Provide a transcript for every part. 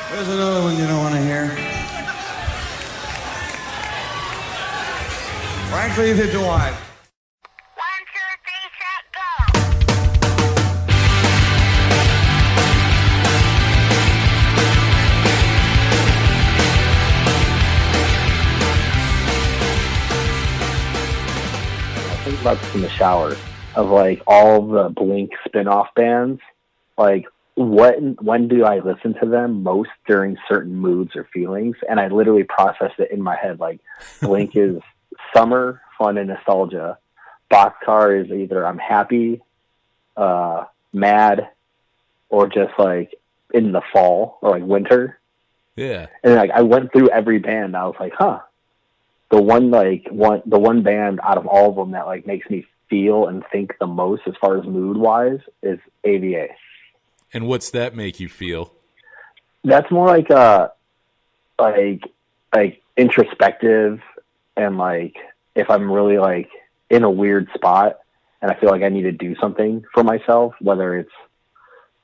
There's another one you don't want to hear. Frankly, either do I. 1, 2, 3, set, go. I think about this in the shower of like all the Blink spin-off bands. Like, when do I listen to them most during certain moods or feelings? And I literally process it in my head. Like, Blink is summer, fun, and nostalgia. Boxcar is either I'm happy, mad, or just like in the fall or like winter. Yeah. And like I went through every band. I was like, huh. The one band out of all of them that like makes me feel and think the most as far as mood wise is AVA. And what's that make you feel? That's more like like introspective, and like if I'm really like in a weird spot and I feel like I need to do something for myself, whether it's,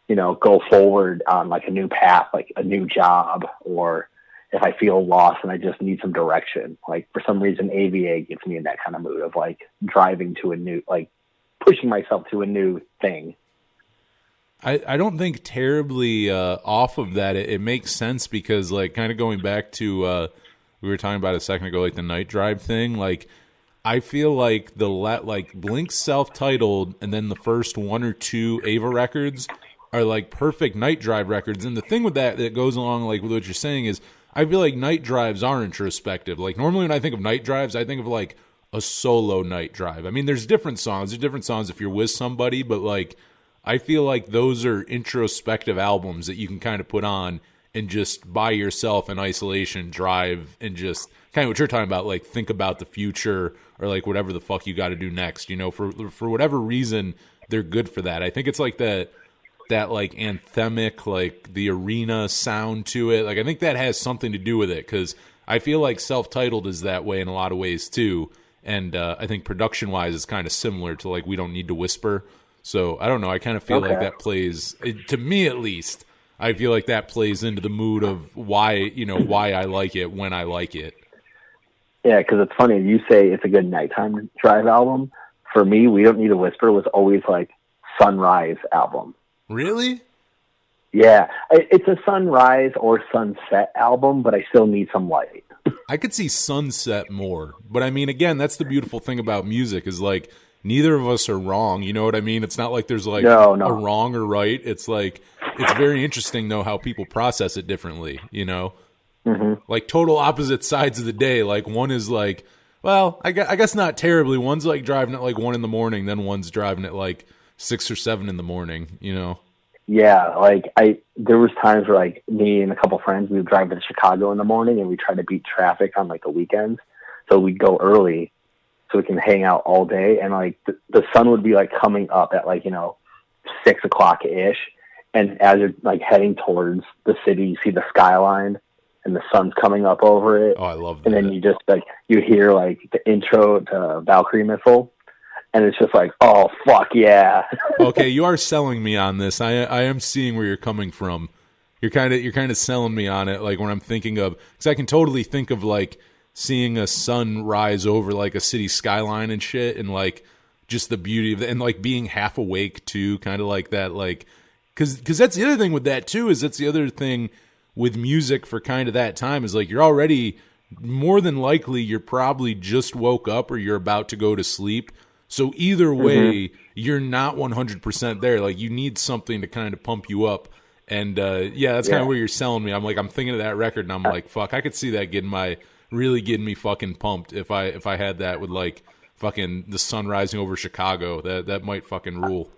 you know, go forward on like a new path, like a new job, or if I feel lost and I just need some direction. Like for some reason, AVA gets me in that kind of mood of like driving to a new, like pushing myself to a new thing. I don't think terribly off of that. It makes sense because, like, kind of going back to we were talking about a second ago, like the night drive thing. Like, I feel like like Blink's self-titled, and then the first one or two Ava records are like perfect night drive records. And the thing with that goes along like with what you're saying is, I feel like night drives are introspective. Like normally when I think of night drives, I think of like a solo night drive. I mean, there's different songs. There's different songs if you're with somebody, but like, I feel like those are introspective albums that you can kind of put on and just by yourself in isolation drive and just kind of what you're talking about, like think about the future or like whatever the fuck you got to do next, you know, for whatever reason, they're good for that. I think it's like that like anthemic, like the arena sound to it. Like I think that has something to do with it because I feel like self-titled is that way in a lot of ways too. And I think production-wise it's kind of similar to like We Don't Need to Whisper. So I don't know. I kind of feel like that plays, to me at least, I feel like that plays into the mood of why I like it when I like it. Yeah, because it's funny. You say it's a good nighttime drive album. For me, We Don't Need to Whisper was always like sunrise album. Really? Yeah, it's a sunrise or sunset album, but I still need some light. I could see sunset more, but I mean, again, that's the beautiful thing about music is like neither of us are wrong. You know what I mean? It's not like there's like no. a wrong or right. It's like it's very interesting though how people process it differently. You know, like total opposite sides of the day. Like one is like, well, I guess not terribly. One's like driving at like 1 a.m, then one's driving at like 6 or 7 a.m. You know. Yeah, like there was times where like me and a couple friends, we would drive to Chicago in the morning and we try to beat traffic on like the weekends. So we'd go early so we can hang out all day. And like the sun would be like coming up at like, 6 o'clock ish. And as you're like heading towards the city, you see the skyline and the sun's coming up over it. Oh, I love that. And then you just like, you hear like the intro to Valkyrie Missile. And it's just like, oh, fuck yeah. Okay, you are selling me on this. I am seeing where you're coming from. You're kind of selling me on it. Like when I'm thinking of, because I can totally think of like seeing a sun rise over like a city skyline and shit, and like just the beauty of it, and like being half awake too, kind of like that. Like, because that's the other thing with that too. Is that's the other thing with music for kind of that time is like you're already more than likely you're probably just woke up or you're about to go to sleep. So either way, you're not 100% there. Like you need something to kind of pump you up. And that's kind of where you're selling me. I'm like, I'm thinking of that record and I'm like, fuck, I could see that getting me fucking pumped if I had that with like fucking the sun rising over Chicago. That might fucking rule.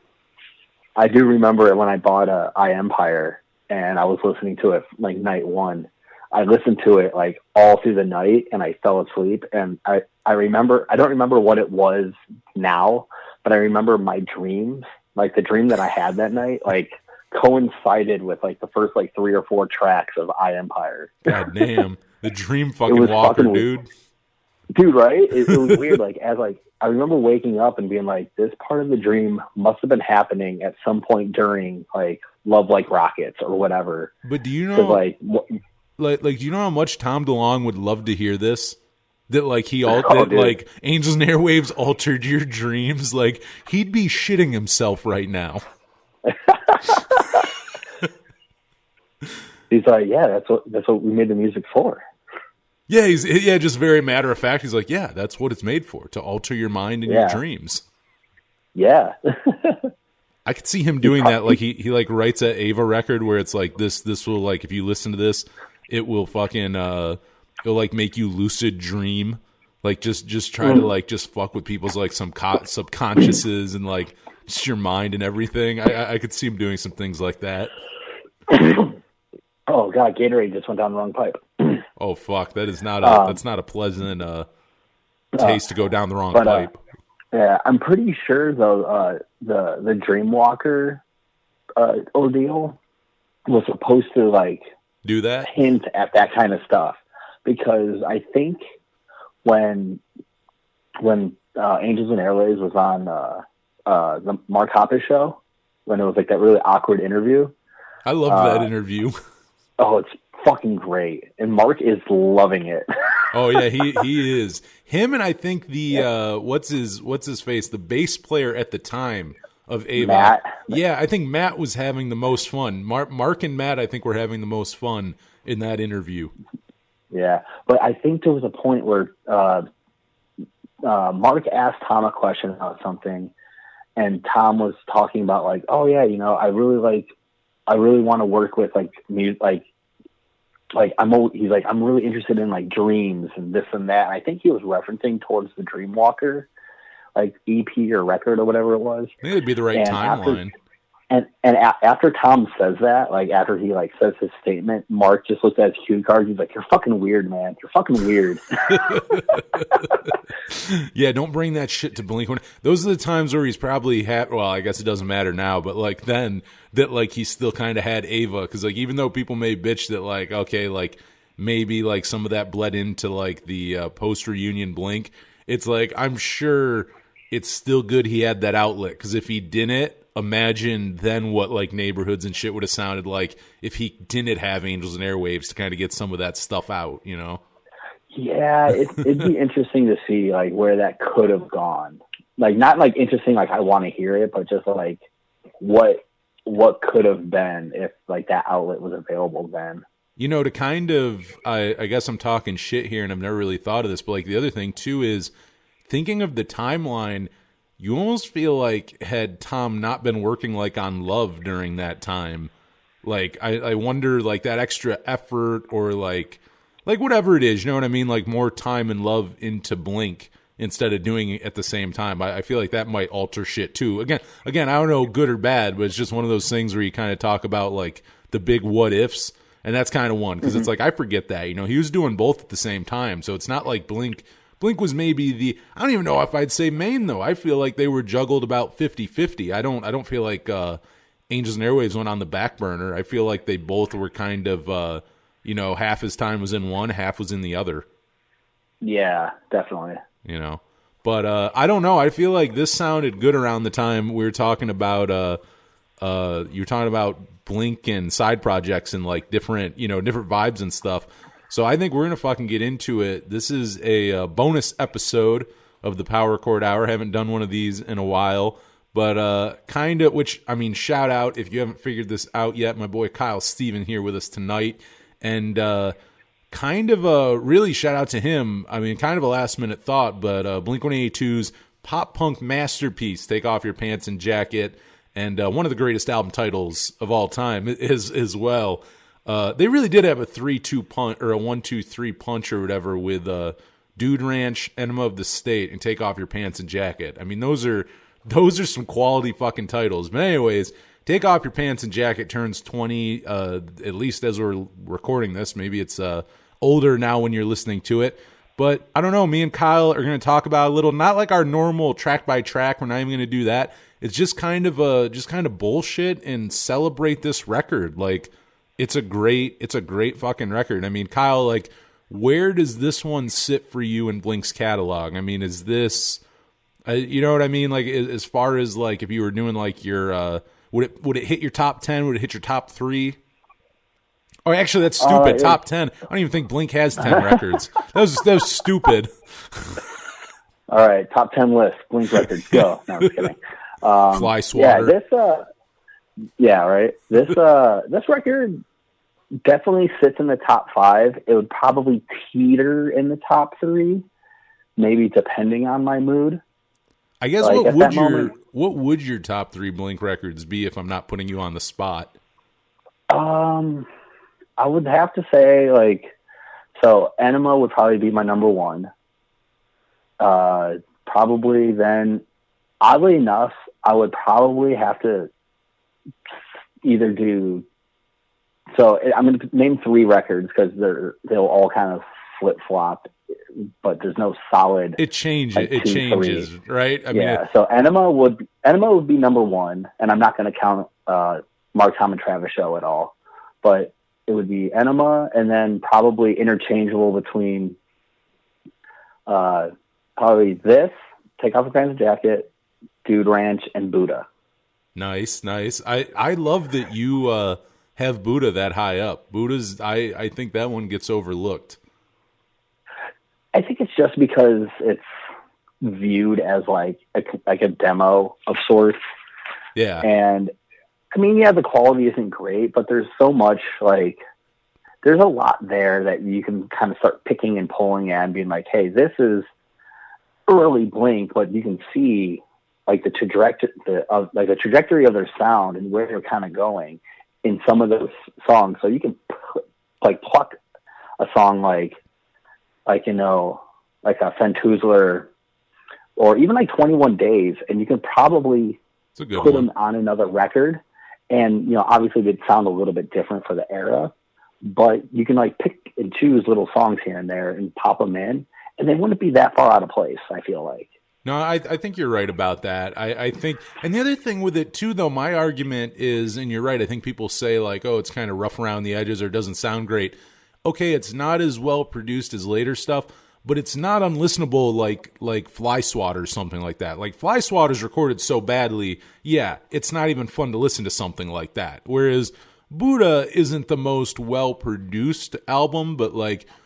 I do remember when I bought I Empire and I was listening to it like night one. I listened to it like all through the night and I fell asleep. And I don't remember what it was now, but I remember my dreams, like the dream that I had that night, like coincided with like the first like 3 or 4 tracks of I Empire. God damn. The dream fucking walker, dude. Dude, right? It was weird. Like, I remember waking up and being like, this part of the dream must have been happening at some point during like Love Like Rockets or whatever. But do you 'Cause, know, like, do you know how much Tom DeLonge would love to hear this? That like dude. like Angels and Airwaves altered your dreams. Like he'd be shitting himself right now. He's like, yeah, that's what we made the music for. Yeah, just very matter of fact. He's like, yeah, that's what it's made for, to alter your mind and your dreams. Yeah. I could see him doing that. Like he like writes a Ava record where it's like this will like, if you listen to this, it will fucking it'll like make you lucid dream. Like just try to like just fuck with people's like some subconsciouses and like just your mind and everything. I could see him doing some things like that. Oh God, Gatorade just went down the wrong pipe. Oh fuck, that's not a pleasant taste to go down the wrong pipe. Yeah, I'm pretty sure though the Dreamwalker ordeal was supposed to like do that, hint at that kind of stuff, because I think when Angels and Airwaves was on the Mark Hoppus show, when it was like that really awkward interview. I loved that interview. Oh, it's fucking great, and Mark is loving it. Oh yeah, he is. Him and I think the what's his face, the bass player at the time of Ava. Matt. Yeah, I think Matt was having the most fun. Mark and Matt, I think, were having the most fun in that interview. Yeah, but I think there was a point where Mark asked Tom a question about something, and Tom was talking about like, oh yeah, you know, I really want to work with like music, he's like, I'm really interested in like dreams and this and that. And I think he was referencing towards the Dreamwalker, like EP or record or whatever it was. I think it'd be the right timeline. After Tom says that, like after he like says his statement, Mark just looks at his cue card. He's like, "You're fucking weird, man. You're fucking weird." Yeah, don't bring that shit to Blink. Those are the times where he's probably had. Well, I guess it doesn't matter now, but like then that like he still kind of had Ava, because like even though people may bitch that like okay like maybe like some of that bled into like the post reunion Blink, it's like I'm sure it's still good he had that outlet, because if he didn't, imagine then what like Neighborhoods and shit would have sounded like if he didn't have Angels and Airwaves to kind of get some of that stuff out, you know? Yeah, it'd be interesting to see like where that could have gone. Like not like interesting, like I want to hear it, but just like what could have been if like that outlet was available then. You know, to kind of, I guess I'm talking shit here and I've never really thought of this, but like the other thing too is thinking of the timeline. You almost feel like had Tom not been working like on Love during that time, like I wonder like that extra effort or like whatever it is, you know what I mean? Like more time and love into Blink instead of doing it at the same time. I feel like that might alter shit too. Again, I don't know good or bad, but it's just one of those things where you kind of talk about like the big what ifs, and that's kind of one, because it's like I forget that, you know, he was doing both at the same time, so it's not like Blink was maybe I don't even know if I'd say main though. I feel like they were juggled about 50-50. I don't feel like Angels and Airwaves went on the back burner. I feel like they both were kind of you know, half his time was in one, half was in the other. Yeah, definitely. You know, but I don't know. I feel like this sounded good around the time we were talking about you were talking about Blink and side projects and like different vibes and stuff. So I think we're going to fucking get into it. This is a bonus episode of the Power Chord Hour. Haven't done one of these in a while, but kind of, which, I mean, shout out if you haven't figured this out yet. My boy Kyle Steven here with us tonight. And kind of a really shout out to him. I mean, kind of a last minute thought, but Blink-182's pop punk masterpiece, Take Off Your Pants and Jacket, and one of the greatest album titles of all time is as well. They really did have a 3-2 punch or a 1-2-3 punch or whatever with Dude Ranch, Enema of the State, and Take Off Your Pants and Jacket. I mean, those are some quality fucking titles. But anyways, Take Off Your Pants and Jacket turns 20, at least as we're recording this. Maybe it's older now when you're listening to it. But I don't know, me and Kyle are going to talk about a little, not like our normal track by track. We're not even going to do that. It's just kind of bullshit and celebrate this record. Like, it's a great fucking record. I mean, Kyle, like, where does this one sit for you in Blink's catalog? I mean, is this, you know what I mean? Like, as far as like, if you were doing like your, would it hit your top 10? Would it hit your top 3? Oh, actually, that's stupid. Top 10. I don't even think Blink has 10 records. That was stupid. All right, top 10 list, Blink records, go. No, I'm just kidding. Fly Swatter. This record definitely sits in the top 5. It would probably teeter in the top 3, maybe depending on my mood. I guess like what would your top 3 Blink records be if I'm not putting you on the spot? I would have to say so Enema would probably be my number 1. Probably then, oddly enough, I would probably have to either do. So I'm going to name 3 records because they'll all kind of flip flop, but there's no solid. It changes. It changes, 3. Right? I mean, so Enema would be number 1, and I'm not going to count Mark, Tom, and Travis show at all, but it would be Enema, and then probably interchangeable between probably this, Take Off Your Pants and Jacket, Dude Ranch, and Buddha. Nice. I love that you have Buddha that high up. Buddha's, I think that one gets overlooked. I think it's just because it's viewed as like a demo of sorts. Yeah. And I mean, yeah, the quality isn't great, but there's so much there's a lot there that you can kind of start picking and pulling at and being like, hey, this is early Blink, but you can see like the trajectory of their sound and where they're kind of going in some of those songs. So you can pluck a song like a Fentuzler or even like 21 Days, and you can probably put them on another record. And, obviously they'd sound a little bit different for the era, but you can pick and choose little songs here and there and pop them in, and they wouldn't be that far out of place, I feel like. No, I think you're right about that. I think, and the other thing with it too, though, my argument is, and you're right, I think people say oh, it's kind of rough around the edges or doesn't sound great. Okay, it's not as well produced as later stuff, but it's not unlistenable like Fly Swatter or something like that. Like Fly Swatter's recorded so badly, yeah, it's not even fun to listen to something like that. Whereas Buddha isn't the most well-produced album, but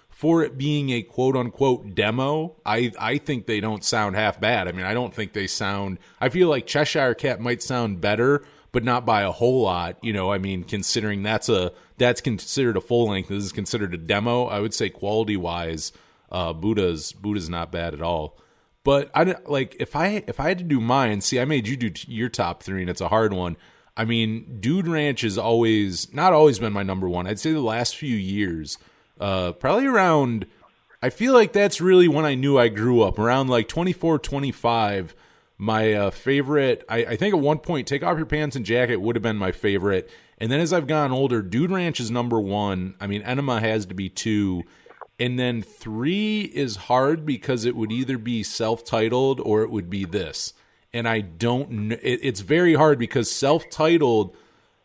for it being a quote-unquote demo, I think they don't sound half bad. I mean, I don't think they sound... I feel like Cheshire Cat might sound better, but not by a whole lot. I mean, considering that's considered a full length, this is considered a demo. I would say quality-wise, Buddha's not bad at all. But if I had to do mine, see, I made you do your top 3, and it's a hard one. I mean, Dude Ranch has not always been my number 1. I'd say the last few years... probably around, I feel like that's really when I knew I grew up, around 24, 25, my favorite, I think at one point, Take Off Your Pants and Jacket would have been my favorite, and then as I've gotten older, Dude Ranch is number 1, I mean, Enema has to be 2, and then 3 is hard because it would either be self-titled or it would be this, and I don't know, it's very hard because self-titled,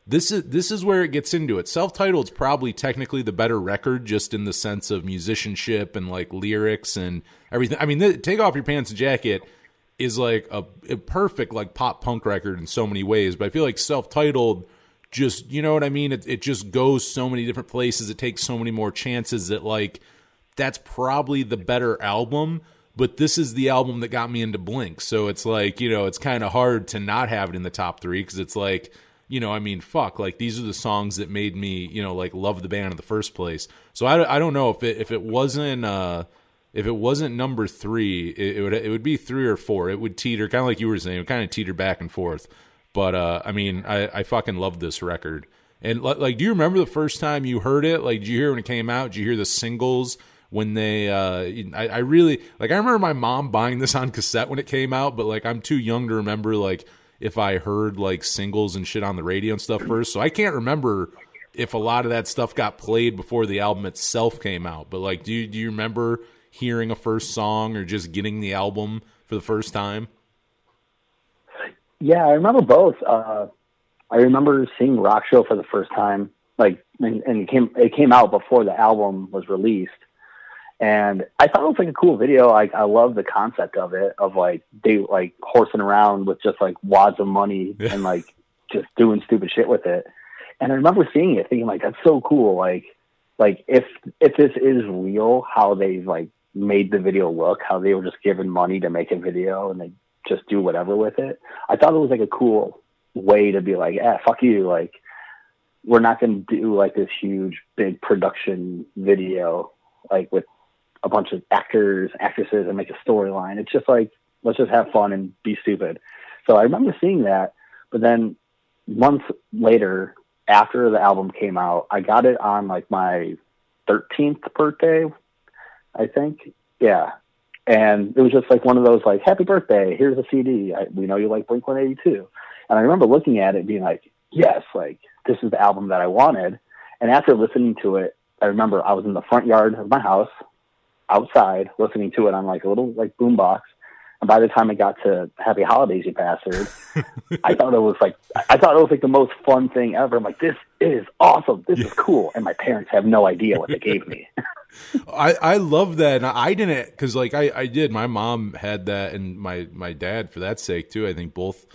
This is where it gets into it. Self-titled is probably technically the better record, just in the sense of musicianship and lyrics and everything. I mean, Take Off Your Pants and Jacket is a perfect pop punk record in so many ways. But I feel like self-titled, just you know what I mean. It just goes so many different places. It takes so many more chances that that's probably the better album. But this is the album that got me into Blink, so it's it's kind of hard to not have it in the top 3 because it's I mean, fuck, these are the songs that made me, love the band in the first place. So I don't know if it wasn't number 3, it would be 3 or 4. It would teeter, kind of like you were saying, it would kind of teeter back and forth. But I mean, I fucking love this record. And do you remember the first time you heard it? Did you hear when it came out? Did you hear the singles when they? I really I remember my mom buying this on cassette when it came out, but I'm too young to remember if I heard singles and shit on the radio and stuff first. So I can't remember if a lot of that stuff got played before the album itself came out. But do you remember hearing a first song or just getting the album for the first time? Yeah, I remember both. I remember seeing Rock Show for the first time, and it came out before the album was released. And I thought it was like a cool video. Like, I love the concept of it, of like they like horsing around with just like wads of money and like just doing stupid shit with it. And I remember seeing it thinking like, that's so cool. Like if this is real, how they've like made the video look, how they were just given money to make a video and they just do whatever with it. I thought it was like a cool way to be like, fuck you. Like, we're not going to do like this huge, big production video, like with a bunch of actors, actresses, and make a storyline. It's just like, let's just have fun and be stupid. So I remember seeing that, but then months later, after the album came out, I got it on like my 13th birthday, I think. Yeah. And it was just like one of those like, happy birthday, here's a CD. We know you like Blink-182. And I remember looking at it being like, yes, like this is the album that I wanted. And after listening to it, I remember I was in the front yard of my house, outside, listening to it on like a little like boombox. And by the time I got to Happy Holidays, You Bastard, I thought it was like the most fun thing ever. I'm like, this is awesome. This is cool. And my parents have no idea what they gave me. I love that. And I didn't, because like I did. My mom had that, and my dad, for that sake too. I think both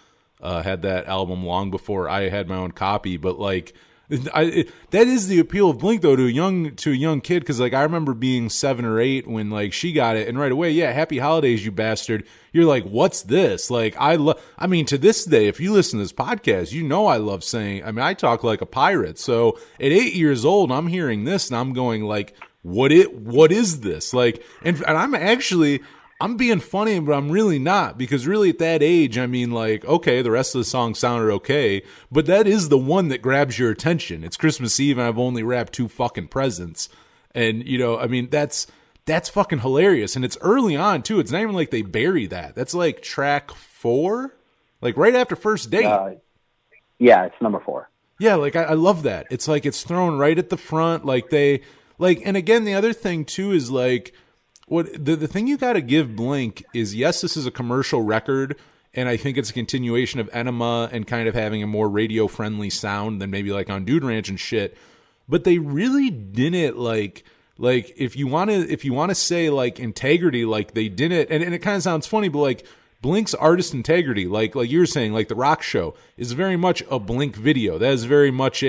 had that album long before I had my own copy. But like, that is the appeal of Blink though to a young kid, because like I remember being 7 or 8 when like she got it, and right away, yeah, Happy Holidays, You Bastard. You're like, what's this? Like I mean, to this day, if you listen to this podcast, you know I love saying. I mean, I talk like a pirate. So at 8 years old, I'm hearing this and I'm going like, what is this? Like, and I'm being funny, but I'm really not, because really at that age, I mean, like, okay, the rest of the song sounded okay, but that is the one that grabs your attention. It's Christmas Eve and I've only wrapped 2 fucking presents. And, you know, I mean, that's fucking hilarious. And it's early on too. It's not even like they bury that. That's like track 4, like right after First Date. Yeah, it's number 4. Yeah. Like I love that. It's like, it's thrown right at the front. Like and again, the other thing too is like, what the thing you got to give Blink is, yes, this is a commercial record, and I think it's a continuation of Enema and kind of having a more radio friendly sound than maybe like on Dude Ranch and shit. But they really didn't like if you want to say like integrity, like they didn't, and it kind of sounds funny, but like Blink's artist integrity, like you were saying, like the rock show is very much a Blink video. That is very much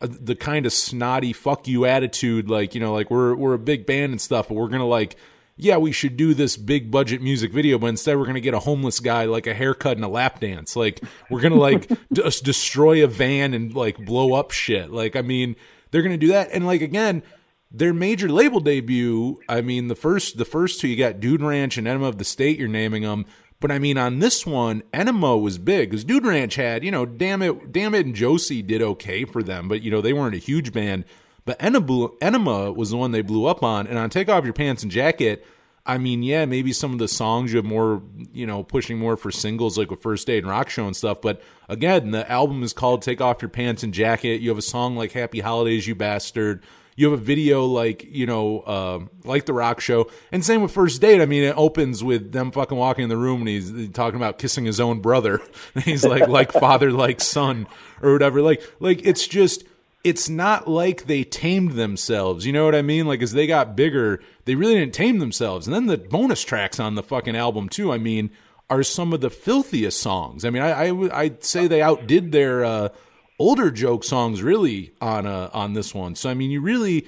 the kind of snotty fuck you attitude, like, you know, like we're a big band and stuff, but we're gonna like, yeah, we should do this big budget music video, but instead we're gonna get a homeless guy like a haircut and a lap dance. Like we're gonna like just destroy a van and like blow up shit. Like, I mean, they're gonna do that. And like, again, their major label debut, I mean, the first 2, you got Dude Ranch and Enema of the State, you're naming them. But I mean, on this one, Enema was big, because Dude Ranch had, you know, Damn It and Josie did okay for them, but, you know, they weren't a huge band. But Enema was the one they blew up on. And on Take Off Your Pants and Jacket, I mean, yeah, maybe some of the songs you have more, you know, pushing more for singles, like with First Date and Rock Show and stuff. But again, the album is called Take Off Your Pants and Jacket. You have a song like Happy Holidays, You Bastard. You have a video like, you know, like the Rock Show. And same with First Date. I mean, it opens with them fucking walking in the room and he's talking about kissing his own brother. And he's like father, like son, or whatever. Like it's just, it's not like they tamed themselves. You know what I mean? Like, as they got bigger, they really didn't tame themselves. And then the bonus tracks on the fucking album too, I mean, are some of the filthiest songs. I mean, I'd say they outdid their older joke songs really on this one. So I mean, you really,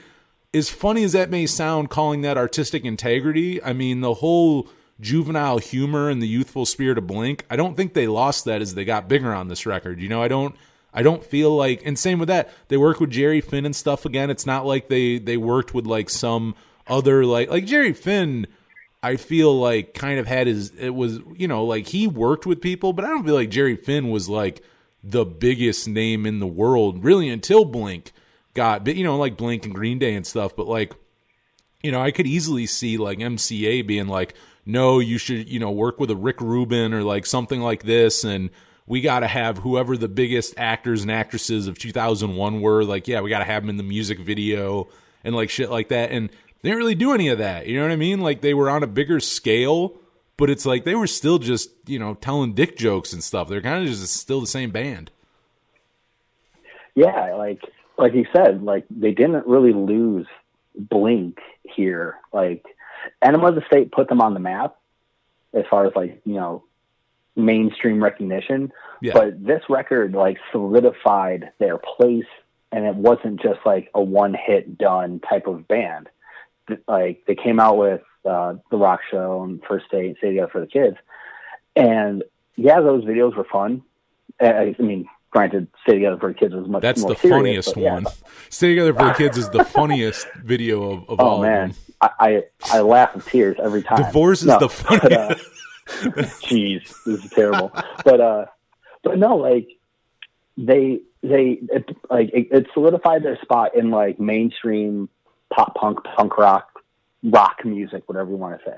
as funny as that may sound, calling that artistic integrity, I mean, the whole juvenile humor and the youthful spirit of Blink, I don't think they lost that as they got bigger on this record. You know, I don't feel like, and same with that, they work with Jerry Finn and stuff again. It's not like they worked with like some other like Jerry Finn, I feel like kind of had it was, you know, like he worked with people, but I don't feel like Jerry Finn was like the biggest name in the world really until Blink got, you know, like Blink and Green Day and stuff. But like, you know, I could easily see like MCA being like, no, you should, you know, work with a Rick Rubin or like something like this. And we got to have whoever the biggest actors and actresses of 2001 were, like, yeah, we got to have them in the music video and like shit like that. And they didn't really do any of that. You know what I mean? Like they were on a bigger scale, but it's like they were still just, you know, telling dick jokes and stuff. They're kind of just still the same band. Yeah, like you said, like they didn't really lose Blink here. Like, Enema of the State put them on the map as far as, like, you know, mainstream recognition. Yeah. But this record, like, solidified their place, and it wasn't just, like, a one-hit done type of band. Like, they came out with The Rock Show and First Stay Together for the Kids. And, yeah, those videos were fun. I mean, granted, Stay Together for the Kids was much That's more the serious, funniest yeah. one. Stay Together for the Kids is the funniest video of all man. of them. I laugh with tears every time. Divorce is the funniest. Jeez, this is terrible. But no, like, it solidified their spot in, like, mainstream pop punk, punk rock music, whatever you want to say.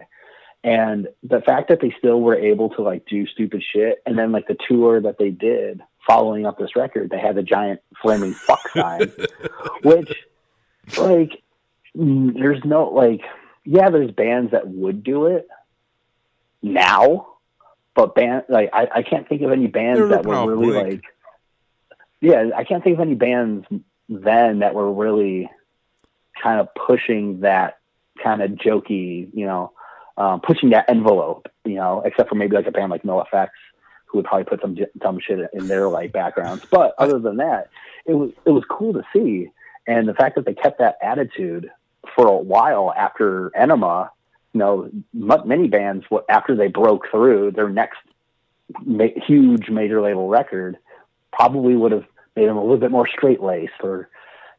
And the fact that they still were able to, like, do stupid shit, and then, like, the tour that they did following up this record, they had the giant flaming fuck sign, which, like, there's no, like, yeah, there's bands that would do it now, but I can't think of any bands that were really Blink. like, yeah, I can't think of any bands then that were really kind of pushing that kind of jokey, you know, pushing that envelope, you know, except for maybe like a band like NoFX, who would probably put some dumb shit in their, like, backgrounds. But other than that, it was cool to see. And the fact that they kept that attitude for a while after Enema, you know, many bands, after they broke through, their next huge major label record probably would have made them a little bit more straight-laced, or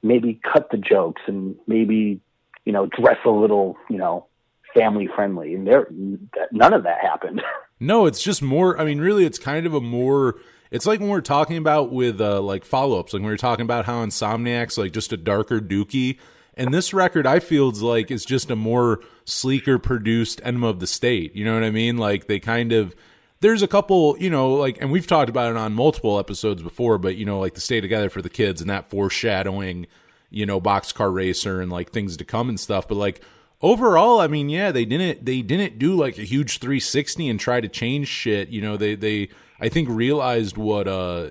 maybe cut the jokes and maybe, you know, dress a little, you know, family-friendly. And none of that happened. No, it's just more, I mean, really, it's kind of a more, it's like when we're talking about with, like, follow-ups, like when we were talking about how Insomniac's, like, just a darker dookie. And this record, I feel, is just a more sleeker produced Enema of the State. You know what I mean? Like, they kind of, there's a couple, you know, like, and we've talked about it on multiple episodes before, but, you know, like the Stay Together for the Kids and that foreshadowing, you know, Boxcar Racer and, like, things to come and stuff. But, like, overall, I mean, yeah, they didn't do, like, a huge 360 and try to change shit. You know, they I think realized what,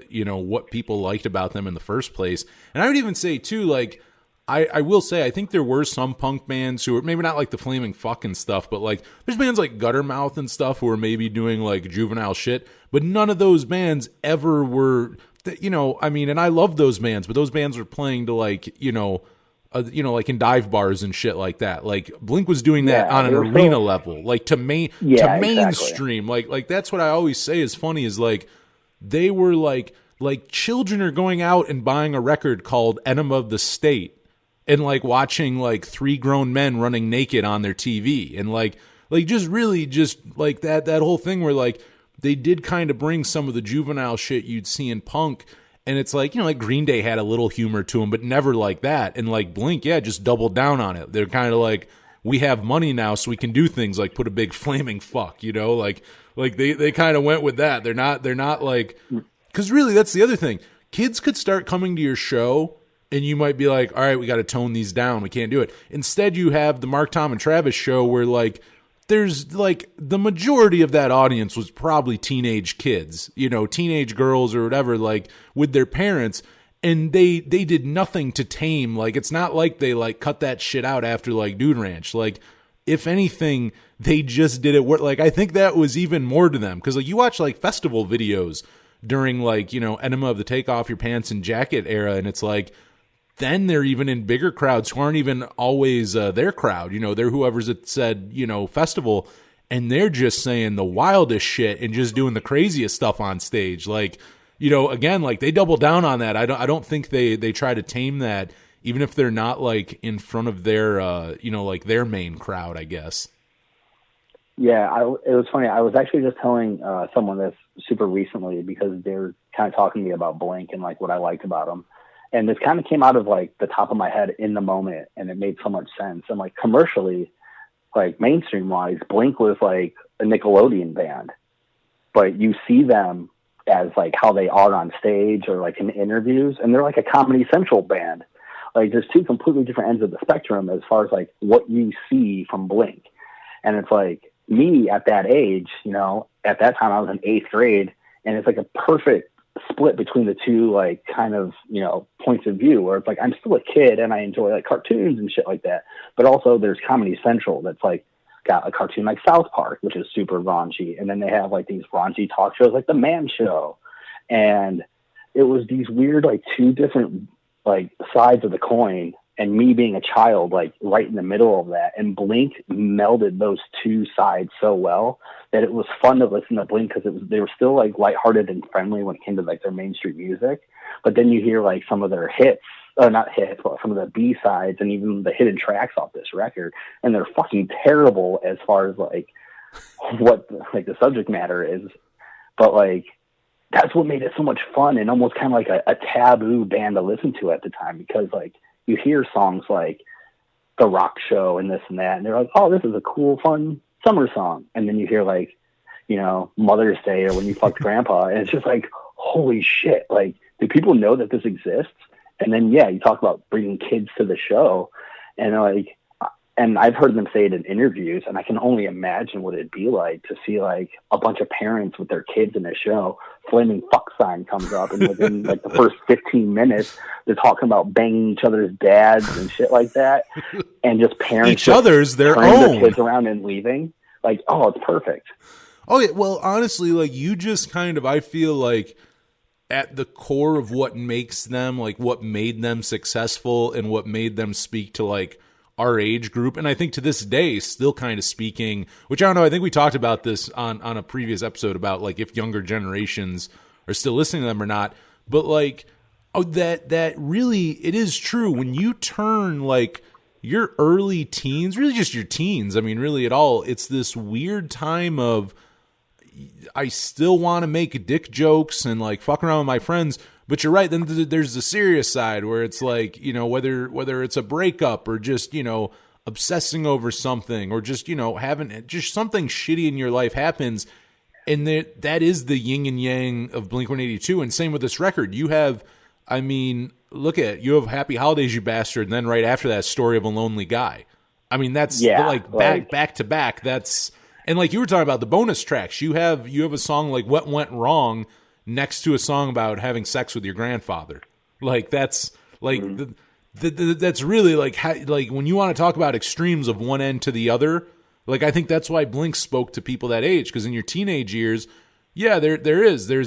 you know, what people liked about them in the first place. And I would even say too, like, I will say, I think there were some punk bands who were maybe not like the Flaming Fuck and stuff, but, like, there's bands like Guttermouth and stuff who were maybe doing, like, juvenile shit, but none of those bands ever were, you know, I mean, and I love those bands, but those bands were playing to, like, you know, like in dive bars and shit like that. Like, Blink was doing that on an arena level, like to mainstream. Exactly. Like that's what I always say is funny is, like, they were like children are going out and buying a record called Enema of the State and, like, watching, like, 3 grown men running naked on their TV and like just really just like that whole thing where, like, they did kind of bring some of the juvenile shit you'd see in punk. And it's like, you know, like Green Day had a little humor to them, but never like that. And, like, Blink, yeah, just doubled down on it. They're kind of like, we have money now, so we can do things like put a big flaming fuck, you know? Like they kind of went with that. They're not like, because really that's the other thing. Kids could start coming to your show and you might be like, all right, we got to tone these down. We can't do it. Instead, you have the Mark, Tom, and Travis show where, like, there's, like, the majority of that audience was probably teenage kids, you know, teenage girls or whatever, like, with their parents, and they did nothing to tame. Like, it's not like they, like, cut that shit out after, like, Dude Ranch. Like, if anything, they just did it. Like, I think that was even more to them, because, like, you watch, like, festival videos during, like, you know, Enema of the Take Off Your Pants and Jacket era, and it's like, then they're even in bigger crowds who aren't even always their crowd. You know, they're whoever's at said, you know, festival, and they're just saying the wildest shit and just doing the craziest stuff on stage. Like, you know, again, like, they double down on that. I don't think they try to tame that, even if they're not, like, in front of their, you know, like, their main crowd, I guess. Yeah, it was funny. I was actually just telling someone this super recently because they were kind of talking to me about Blink and, like, what I liked about them. And this kind of came out of, like, the top of my head in the moment, and it made so much sense. And, like, commercially, like, mainstream-wise, Blink was, like, a Nickelodeon band. But you see them as, like, how they are on stage or, like, in interviews, and they're, like, a Comedy Central band. Like, there's two completely different ends of the spectrum as far as, like, what you see from Blink. And it's, like, me at that age, you know, at that time I was in 8th grade, and it's, like, a perfect split between the two, like, kind of, you know, points of view, where it's like, I'm still a kid and I enjoy like cartoons and shit like that. But also there's Comedy Central that's like got a cartoon like South Park, which is super raunchy. And then they have like these raunchy talk shows like The Man Show. And it was these weird, like, two different like sides of the coin, and me being a child, like right in the middle of that. And Blink melded those two sides so well that it was fun to listen to Blink, because they were still like lighthearted and friendly when it came to like their mainstream music. But then you hear like some of their hits, not hits, but some of the B-sides and even the hidden tracks off this record, and they're fucking terrible as far as like what like the subject matter is. But like, that's what made it so much fun and almost kind of like a taboo band to listen to at the time, because like you hear songs like The Rock Show and this and that, and they're like, oh, this is a cool, fun summer song. And then you hear like, you know, Mother's Day or When You Fucked Grandpa, and it's just like, holy shit, like, do people know that this exists? And then, yeah, you talk about bringing kids to the show, and like, and I've heard them say it in interviews, and I can only imagine what it'd be like to see like a bunch of parents with their kids in a show. Flaming fuck sign comes up, and within like the first 15 minutes, they're talking about banging each other's dads and shit like that, and just parents each other's their turning own their kids around and leaving. Like, oh, it's perfect. Oh yeah, well, honestly, like, you just kind of, I feel like, at the core of what makes them, like, what made them successful and what made them speak to like our age group, and I think to this day still kind of speaking, which I don't know, I think we talked about this on a previous episode about like if younger generations are still listening to them or not, but like, oh, that really, it is true when you turn like your early teens, really just your teens, I mean really at all, it's this weird time of, I still want to make dick jokes and like fuck around with my friends. But you're right. Then there's the serious side where it's like, you know, whether it's a breakup or just, you know, obsessing over something or just, you know, having just something shitty in your life happens. And that is the yin and yang of Blink-182. And same with this record. You have, I mean, look at it. You have Happy Holidays, You Bastard. And then right after that, Story of a Lonely Guy. I mean, that's like back to back. That's, and like you were talking about the bonus tracks, you have a song like What Went Wrong next to a song about having sex with your grandfather. Like that's like that's really like like when you want to talk about extremes of one end to the other. Like I think that's why Blink spoke to people that age, because in your teenage years, yeah, there's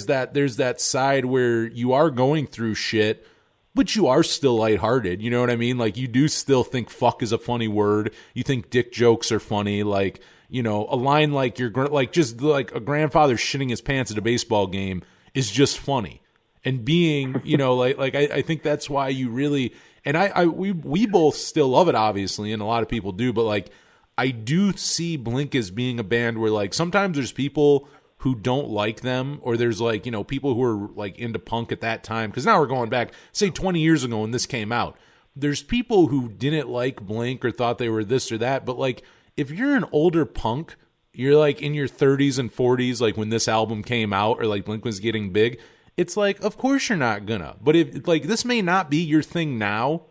that side where you are going through shit, but you are still lighthearted. You know what I mean? Like you do still think fuck is a funny word. You think dick jokes are funny. Like, you know, a line like like just like a grandfather shitting his pants at a baseball game is just funny. And being, you know, like I think that's why you really, and we both still love it, obviously, and a lot of people do, but like I do see Blink as being a band where like sometimes there's people who don't like them, or there's like, you know, people who are like into punk at that time, because now we're going back, say 20 years ago when this came out. There's people who didn't like Blink or thought they were this or that, but like if you're an older punk, you're like in your 30s and 40s, like when this album came out or like Blink was getting big, it's like, of course you're not gonna. But if like this may not be your thing now,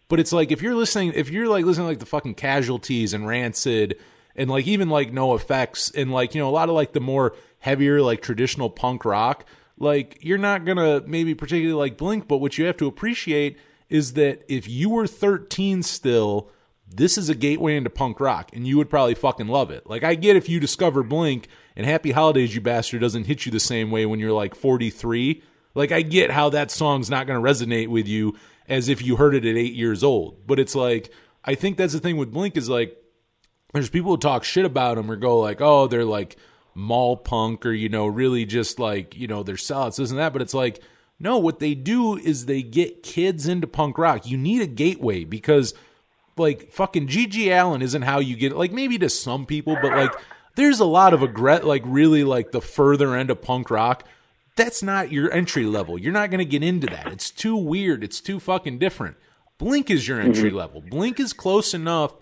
but it's like if you're listening to like the fucking Casualties and Rancid and like even like No Effects and like, you know, a lot of like the more heavier like traditional punk rock, like you're not gonna maybe particularly like Blink, but what you have to appreciate is that if you were 13 still, this is a gateway into punk rock, and you would probably fucking love it. Like, I get if you discover Blink and Happy Holidays, You Bastard doesn't hit you the same way when you're like 43. Like, I get how that song's not going to resonate with you as if you heard it at 8 years old. But it's like, I think that's the thing with Blink is like, there's people who talk shit about them or go like, oh, they're like mall punk or, you know, really just like, you know, they're sellouts, this and that. But it's like, no, what they do is they get kids into punk rock. You need a gateway because like fucking G.G. Allin isn't how you get, like maybe to some people, but like there's a lot of like really like the further end of punk rock. That's not your entry level. You're not going to get into that. It's too weird. It's too fucking different. Blink is your entry level. Blink is close enough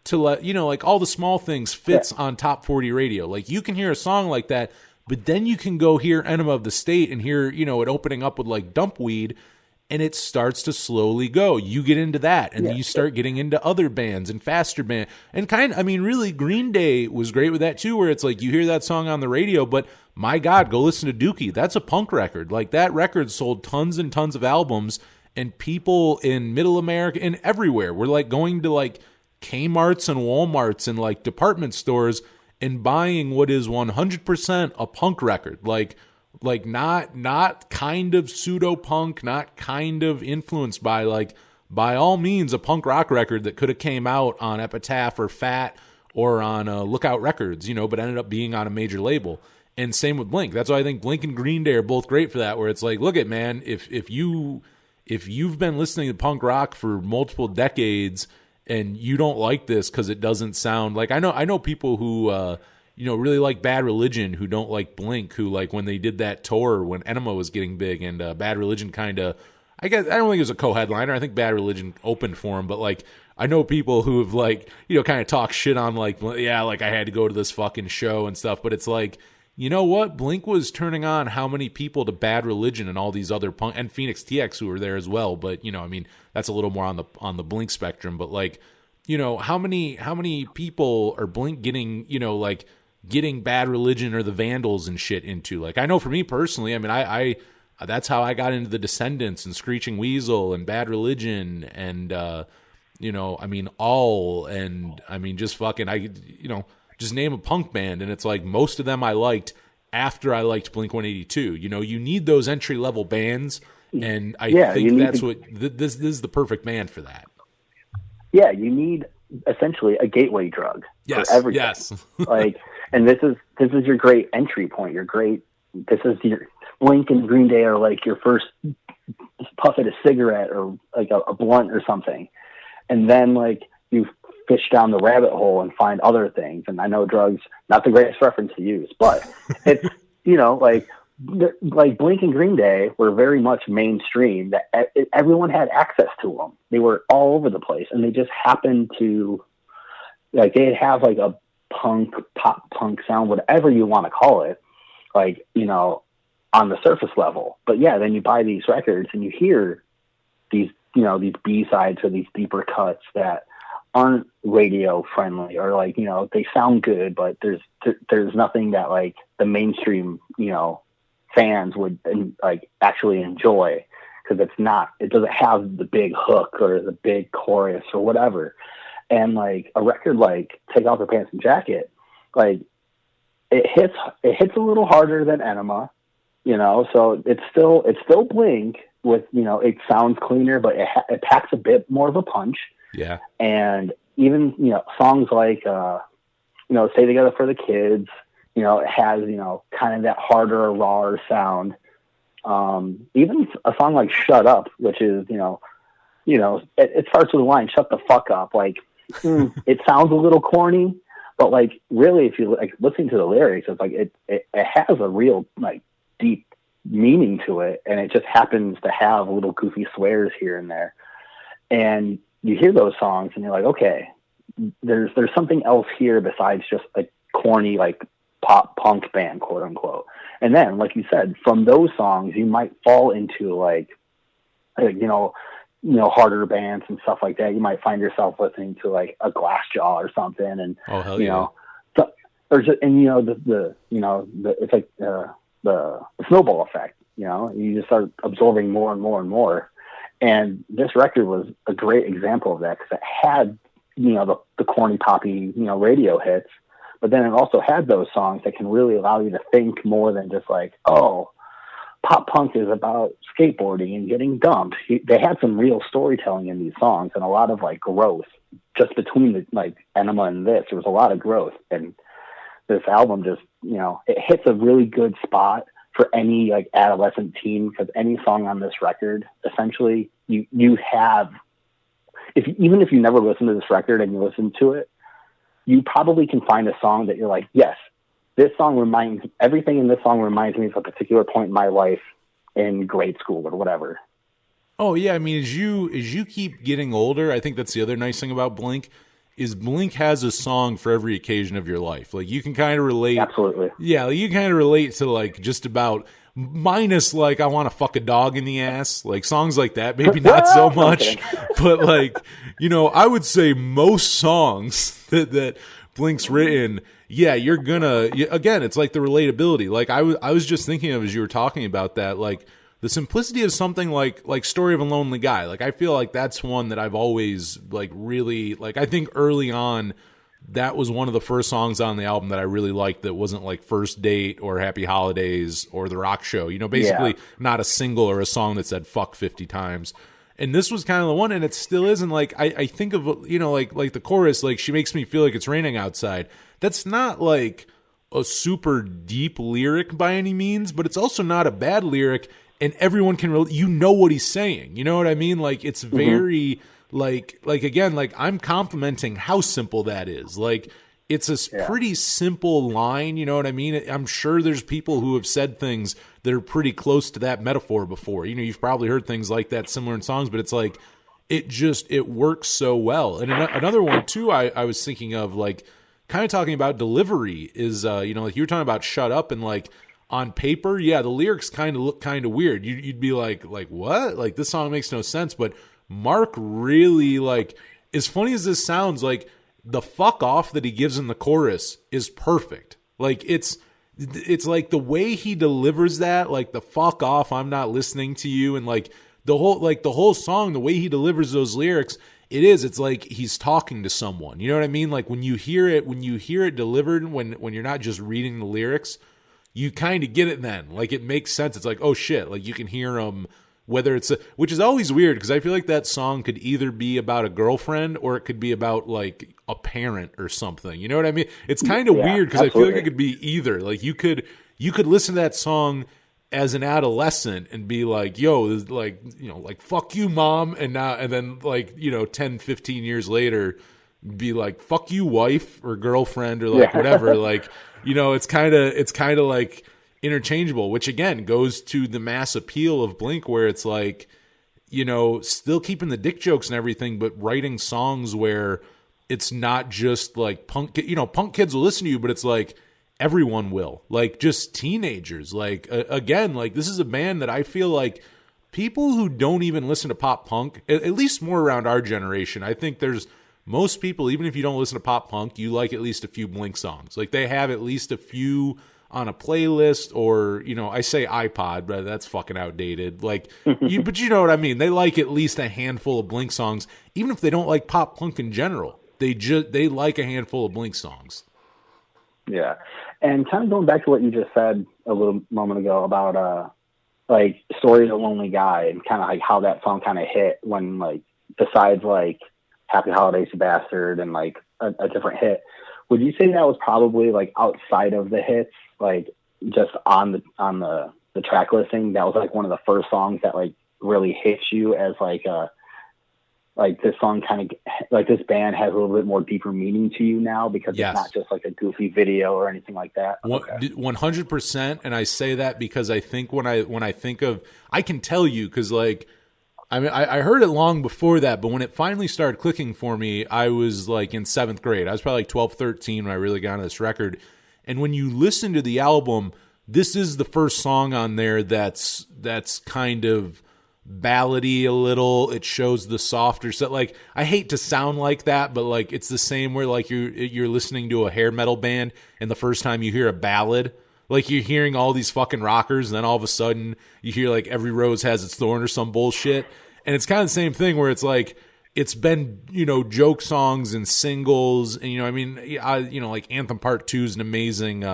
to let, you know, like All the Small Things fits on top 40 radio. Like you can hear a song like that, but then you can go hear Enema of the State and hear, you know, it opening up with like Dumpweed. and it starts to slowly go. You get into that, and then you start getting into other bands and faster band. And really, Green Day was great with that too, where it's like you hear that song on the radio, but my God, go listen to Dookie. That's a punk record. Like, that record sold tons and tons of albums, and people in Middle America and everywhere were like going to like Kmart's and Walmart's and like department stores and buying what is 100% a punk record. Like not kind of pseudo punk, not kind of influenced by, like, by all means a punk rock record that could have came out on Epitaph or Fat or on Lookout Records, but ended up being on a major label. And same with Blink. That's why I think Blink and Green Day are both great for that, where it's like, look at, man, if you've been listening to punk rock for multiple decades and you don't like this because it doesn't sound like, I know people who really like Bad Religion who don't like Blink, who, like, when they did that tour when Enema was getting big, and Bad Religion kind of, I guess, I don't think it was a co-headliner. I think Bad Religion opened for him, but, like, I know people who have, like, kind of talk shit on, like, yeah, like, I had to go to this fucking show and stuff, but it's like, you know what? Blink was turning on how many people to Bad Religion and all these other punk, and Phoenix TX, who were there as well. But that's a little more on the Blink spectrum. But, like, how many people are Blink getting getting Bad Religion or the Vandals and shit into? Like, I know for me personally, I that's how I got into the Descendants and Screeching Weasel and Bad Religion and All, and just fucking just name a punk band, and it's like most of them I liked after I liked Blink-182. You need those entry-level bands, and I think that's this is the perfect band for that. Yeah, you need essentially a gateway drug for everything. Yes. And this is your great entry point. This is your Blink and Green Day are like your first puff at a cigarette or like a blunt or something. And then, like, you fish down the rabbit hole and find other things. And I know drugs, not the greatest reference to use, but it's, like Blink and Green Day were very much mainstream, that everyone had access to them. They were all over the place, and they just happened to, like, they'd have like a pop punk sound, whatever you want to call it, like, on the surface level. But yeah, then you buy these records and you hear these, these B-sides or these deeper cuts that aren't radio friendly, or like, they sound good, but there's nothing that, like, the mainstream, fans would like actually enjoy, because it doesn't have the big hook or the big chorus or whatever. And like a record like Take Off Your Pants and Jacket, like it hits a little harder than Enema, so it's still Blink with, it sounds cleaner, but it packs a bit more of a punch. Yeah. And even, songs like, Stay Together for the Kids, it has, kind of that harder, rawer sound. Even a song like Shut Up, which is, it starts with the line, shut the fuck up. Like, it sounds a little corny, but like, really, if you like listen to the lyrics, it's like, it has a real, like, deep meaning to it. And it just happens to have little goofy swears here and there. And you hear those songs and you're like, okay, there's something else here besides just a corny, like, pop punk band, quote unquote. And then, like you said, from those songs, you might fall into like harder bands and stuff like that. You might find yourself listening to like a Glassjaw or something, and it's like the snowball effect. You just start absorbing more and more and more. And this record was a great example of that, because it had the corny poppy radio hits. But then it also had those songs that can really allow you to think more than just like, oh, pop punk is about skateboarding and getting dumped. They had some real storytelling in these songs, and a lot of like growth just between the like Enema and this. There was a lot of growth, and this album just, it hits a really good spot for any like adolescent teen, because any song on this record, essentially, you have, even if you never listen to this record and you listen to it, you probably can find a song that you're like, yes, everything in this song reminds me of a particular point in my life in grade school or whatever. Oh yeah. As you keep getting older, I think that's the other nice thing about Blink, is Blink has a song for every occasion of your life. Like, you can kind of relate. Absolutely. Yeah. You kind of relate to like just about minus like I want to fuck a dog in the ass, like songs like that, maybe not so much, but like, you know, I would say most songs that Blink's written, yeah, you're gonna, again, it's like the relatability. Like I was just thinking of as you were talking about that, like the simplicity of something like Story of a Lonely Guy. Like I feel like that's one that I've always like really, like I think early on, that was one of the first songs on the album that I really liked that wasn't like First Date or Happy Holidays or The Rock Show. You know, basically not a single or a song that said fuck 50 times. And this was kind of the one, and it still is. And like I think of, you know, like the chorus, like she makes me feel like it's raining outside. That's not like a super deep lyric by any means, but it's also not a bad lyric, and everyone can you know what he's saying. You know what I mean? Like it's very like again, like I'm complimenting how simple that is. Like it's a pretty simple line, you know what I mean? I'm sure there's people who have said things that are pretty close to that metaphor before. You know, you've probably heard things like that similar in songs, but it's like it works so well. And another one too I was thinking of, like kind of talking about delivery is you know, like you were talking about Shut Up, and like on paper, yeah, the lyrics kind of look kind of weird. You'd be like what? Like this song makes no sense, but Mark really, like, as funny as this sounds, like the fuck off that he gives in the chorus is perfect. Like it's like the way he delivers that, like the fuck off, I'm not listening to you, and like the whole song, the way he delivers those lyrics, it's like he's talking to someone. You know what I mean? Like when you hear it delivered, when you're not just reading the lyrics, you kind of get it then. Like it makes sense. It's like, oh shit, like you can hear him. Whether it's which is always weird, because I feel like that song could either be about a girlfriend or it could be about like a parent or something. You know what I mean? It's kind of weird because I feel like it could be either. Like you could listen to that song as an adolescent and be like, yo, like, you know, like fuck you, mom, and then like, you know, 10, 15 years later be like fuck you, wife or girlfriend or like whatever. Like, you know, it's kind of like interchangeable, which again goes to the mass appeal of Blink, where it's like, you know, still keeping the dick jokes and everything, but writing songs where it's not just like punk, you know, punk kids will listen to you, but it's like everyone will, like just teenagers. Like again, like this is a band that I feel like people who don't even listen to pop punk, at least more around our generation, I think there's most people, even if you don't listen to pop punk, you like at least a few Blink songs. Like they have at least a few on a playlist, or, you know, I say iPod, but that's fucking outdated. Like, but you know what I mean? They like at least a handful of Blink songs, even if they don't like pop punk in general. They like a handful of Blink songs. Yeah. And kind of going back to what you just said a little moment ago about, like Story of a Lonely Guy, and kind of like how that song kind of hit when, like, besides like Happy Holidays, You Bastard, and like a different hit, would you say that was probably like outside of the hits, like just on the track listing, that was like one of the first songs that like really hits you as like this song kind of like this band has a little bit more deeper meaning to you now, because it's not just like a goofy video or anything like that? 100%. And I say that because I think when I think of, I can tell you, because like, I mean, I heard it long before that, but when it finally started clicking for me, I was like in 7th grade. I was probably like 12, 13 when I really got into this record. And when you listen to the album, this is the first song on there that's kind of ballady a little. It shows the softer stuff. Like, I hate to sound like that, but like it's the same where like you're listening to a hair metal band, and the first time you hear a ballad, like you're hearing all these fucking rockers, and then all of a sudden you hear like Every Rose Has Its Thorn or some bullshit. And it's kind of the same thing where it's like, it's been, you know, joke songs and singles, and, you know, I mean, you know, like Anthem Part 2 is an amazing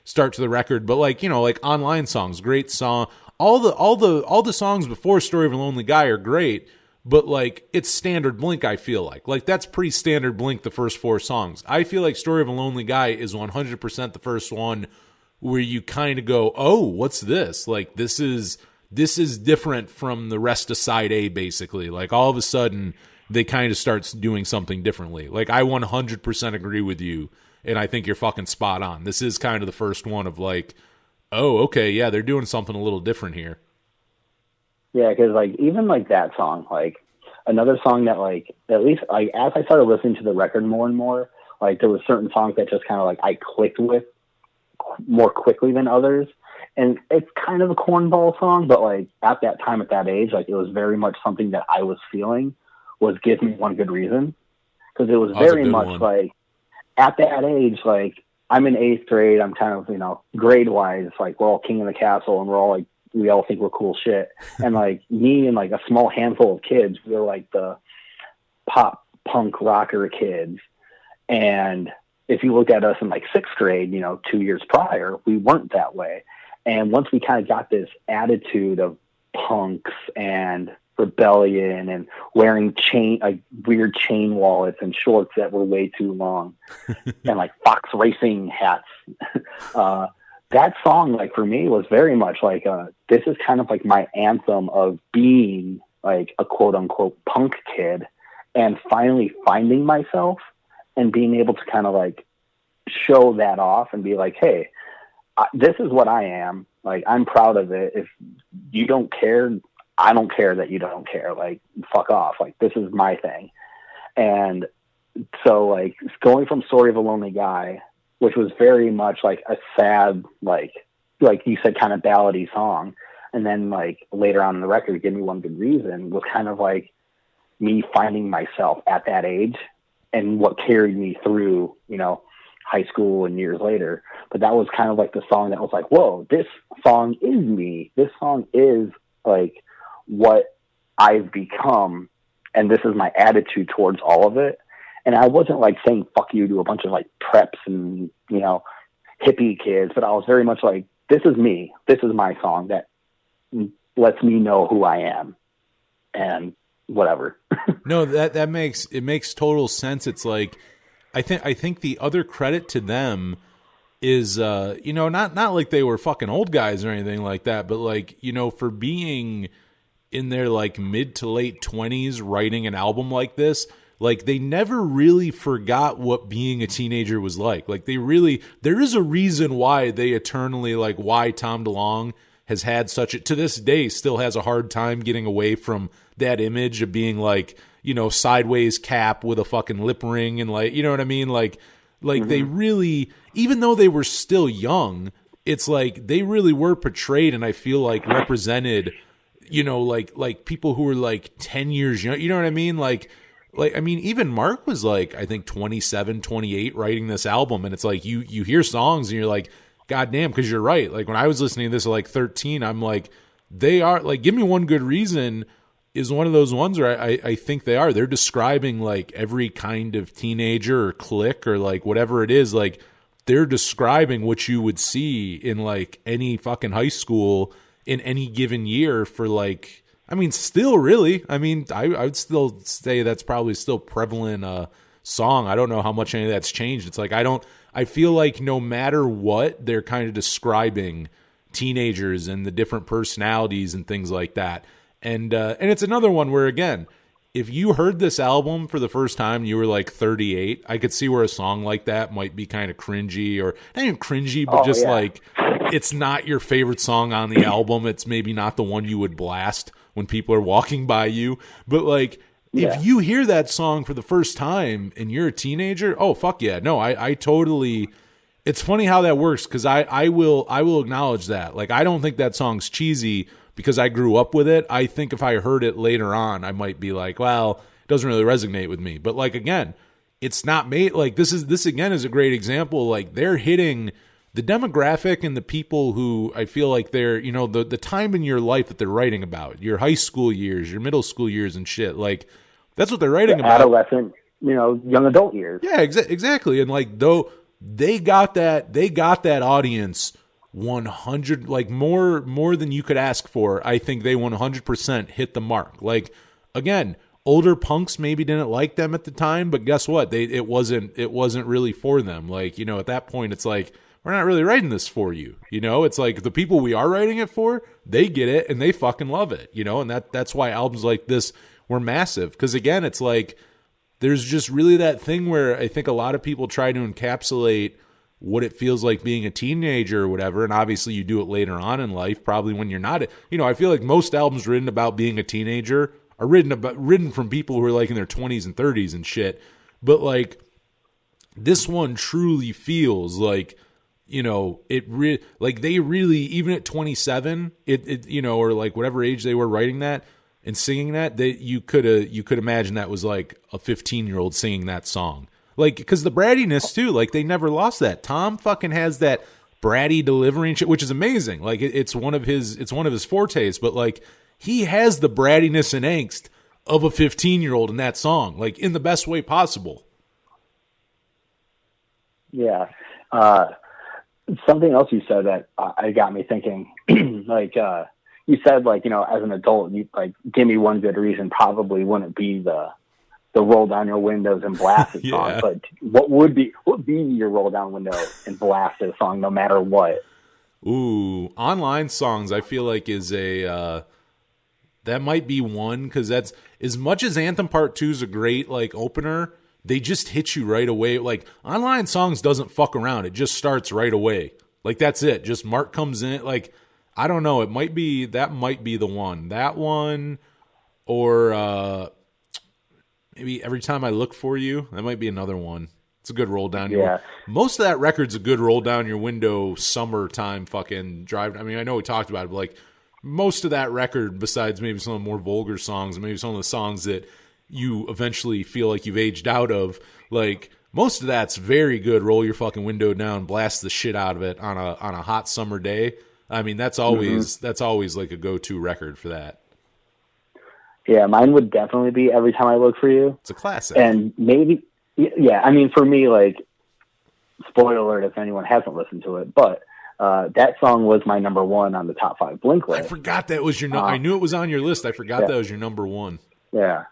start to the record, but like, you know, like Online Songs, great song. All the songs before Story of a Lonely Guy are great, but like it's standard Blink. I feel like that's pretty standard Blink, the first 4 songs. I feel like Story of a Lonely Guy is 100% the first one where you kind of go, oh, what's this? Like this is different from the rest of side A, basically. Like all of a sudden they kind of starts doing something differently. Like I 100% agree with you, and I think you're fucking spot on. This is kind of the first one of like, oh, okay, yeah, they're doing something a little different here. Yeah, because like even like that song, like another song that like at least like as I started listening to the record more and more, like there were certain songs that just kind of like I clicked with more quickly than others. And it's kind of a cornball song, but like at that time, at that age, like it was very much something that I was feeling was Give Me One Good Reason. Because it was very much one. like at that age, like I'm in 8th grade. I'm kind of, you know, grade wise, like we're all king of the castle and we're all like, we all think we're cool shit. And like me and like a small handful of kids, we were like the pop punk rocker kids. And if you look at us in like 6th grade, you know, 2 years prior, we weren't that way. And once we kind of got this attitude of punks and rebellion and wearing weird chain wallets and shorts that were way too long and like fox racing hats, that song, like for me, was very much like, this is kind of like my anthem of being like a quote unquote punk kid and finally finding myself and being able to kind of like show that off and be like, hey, this is what I am. Like, I'm proud of it. If you don't care, I don't care that you don't care. Like, fuck off. Like, this is my thing. And so, like, going from Story of a Lonely Guy, which was very much like a sad, like you said, kind of ballady song. And then, like, later on in the record, Give Me One Good Reason was kind of like me finding myself at that age and what carried me through, you know, high school and years later. But that was kind of like the song that was like, whoa, this song is me. This song is like what I've become. And this is my attitude towards all of it. And I wasn't like saying fuck you to a bunch of like preps and, you know, hippie kids, but I was very much like, this is me. This is my song that lets me know who I am and whatever. No, that makes total sense. It's like, I think the other credit to them is, you know, not like they were fucking old guys or anything like that, but like, you know, for being in their like mid to late 20s writing an album like this, like they never really forgot what being a teenager was like. Like there is a reason why they eternally, like why Tom DeLonge has had to this day still has a hard time getting away from that image of being like, you know, sideways cap with a fucking lip ring and like, you know what I mean? Like they really, even though they were still young, it's like they really were portrayed and I feel like represented, you know, like people who were like 10 years young, you know what I mean? Like, I mean, even Mark was like, I think 27, 28 writing this album. And it's like, you hear songs and you're like, God damn, because you're right. Like when I was listening to this at like 13, I'm like, they are like, Give Me One Good Reason is one of those ones where I think they are. They're describing like every kind of teenager or clique or like whatever it is. Like they're describing what you would see in like any fucking high school in any given year for like, I mean, still really, I mean, I would still say that's probably still prevalent song. I don't know how much any of that's changed. It's like, I feel like no matter what, they're kind of describing teenagers and the different personalities and things like that. And it's another one where, again, if you heard this album for the first time and you were like 38, I could see where a song like that might be kind of cringy, or not even cringy, but like it's not your favorite song on the album. It's maybe not the one you would blast when people are walking by you. But like if you hear that song for the first time and you're a teenager, oh, fuck yeah. No, I totally... It's funny how that works because I will acknowledge that. Like, I don't think that song's cheesy because I grew up with it. I think if I heard it later on, I might be like, well, it doesn't really resonate with me. But like, again, it's not made like this again is a great example. Like they're hitting the demographic and the people who I feel like they're, you know, the time in your life that they're writing about, your high school years, your middle school years and shit. Like that's what they're writing about. Adolescent, you know, young adult years. Yeah, exactly. And like, though they got that audience 100, like more than you could ask for. I think they 100% hit the mark. Like, again, older punks maybe didn't like them at the time, but guess what? It wasn't really for them. Like, you know, at that point, it's like, we're not really writing this for you. You know, it's like the people we are writing it for, they get it and they fucking love it, you know, and that's why albums like this were massive. Because again, it's like, there's just really that thing where I think a lot of people try to encapsulate what it feels like being a teenager or whatever. And obviously you do it later on in life, probably when you're not, you know, I feel like most albums written about being a teenager are written from people who are like in their 20s and 30s and shit. But like this one truly feels like they really, even at 27, or like whatever age they were writing that and singing that, you could imagine that was like a 15-year-old singing that song. Like, because the brattiness too, like they never lost that. Tom fucking has that bratty delivery and shit, which is amazing. Like it's one of his fortes, but like he has the brattiness and angst of a 15-year-old in that song, like in the best way possible. Yeah. Something else you said that it got me thinking, like, you said, like, as an adult, you like, give me one good reason probably wouldn't be the roll down your windows and blast it song, but what would be your roll down window and blast it song no matter what? Ooh, online songs I feel like is that might be one, because that's, as much as Anthem Part 2 is a great like opener, they just hit you right away. Like online songs doesn't fuck around. It just starts right away. Like that's it. Just Mark comes in. Like, I don't know. That might be the one. That one, or maybe Every Time I Look For You. That might be another one. It's a good roll down your. Most of that record's a good roll down your window summertime fucking drive. I mean, I know we talked about it, but like most of that record, besides maybe some of the more vulgar songs, maybe some of the songs that you eventually feel like you've aged out of, like most of that's very good. Roll your fucking window down, blast the shit out of it on a hot summer day. I mean, that's always like a go-to record for that. Yeah, mine would definitely be Every Time I Look For You. It's a classic. And maybe, I mean, for me, like, spoiler alert if anyone hasn't listened to it, but that song was my number one on the top 5 Blink list. I forgot that was your I knew it was on your list. I forgot that was your number one. Yeah.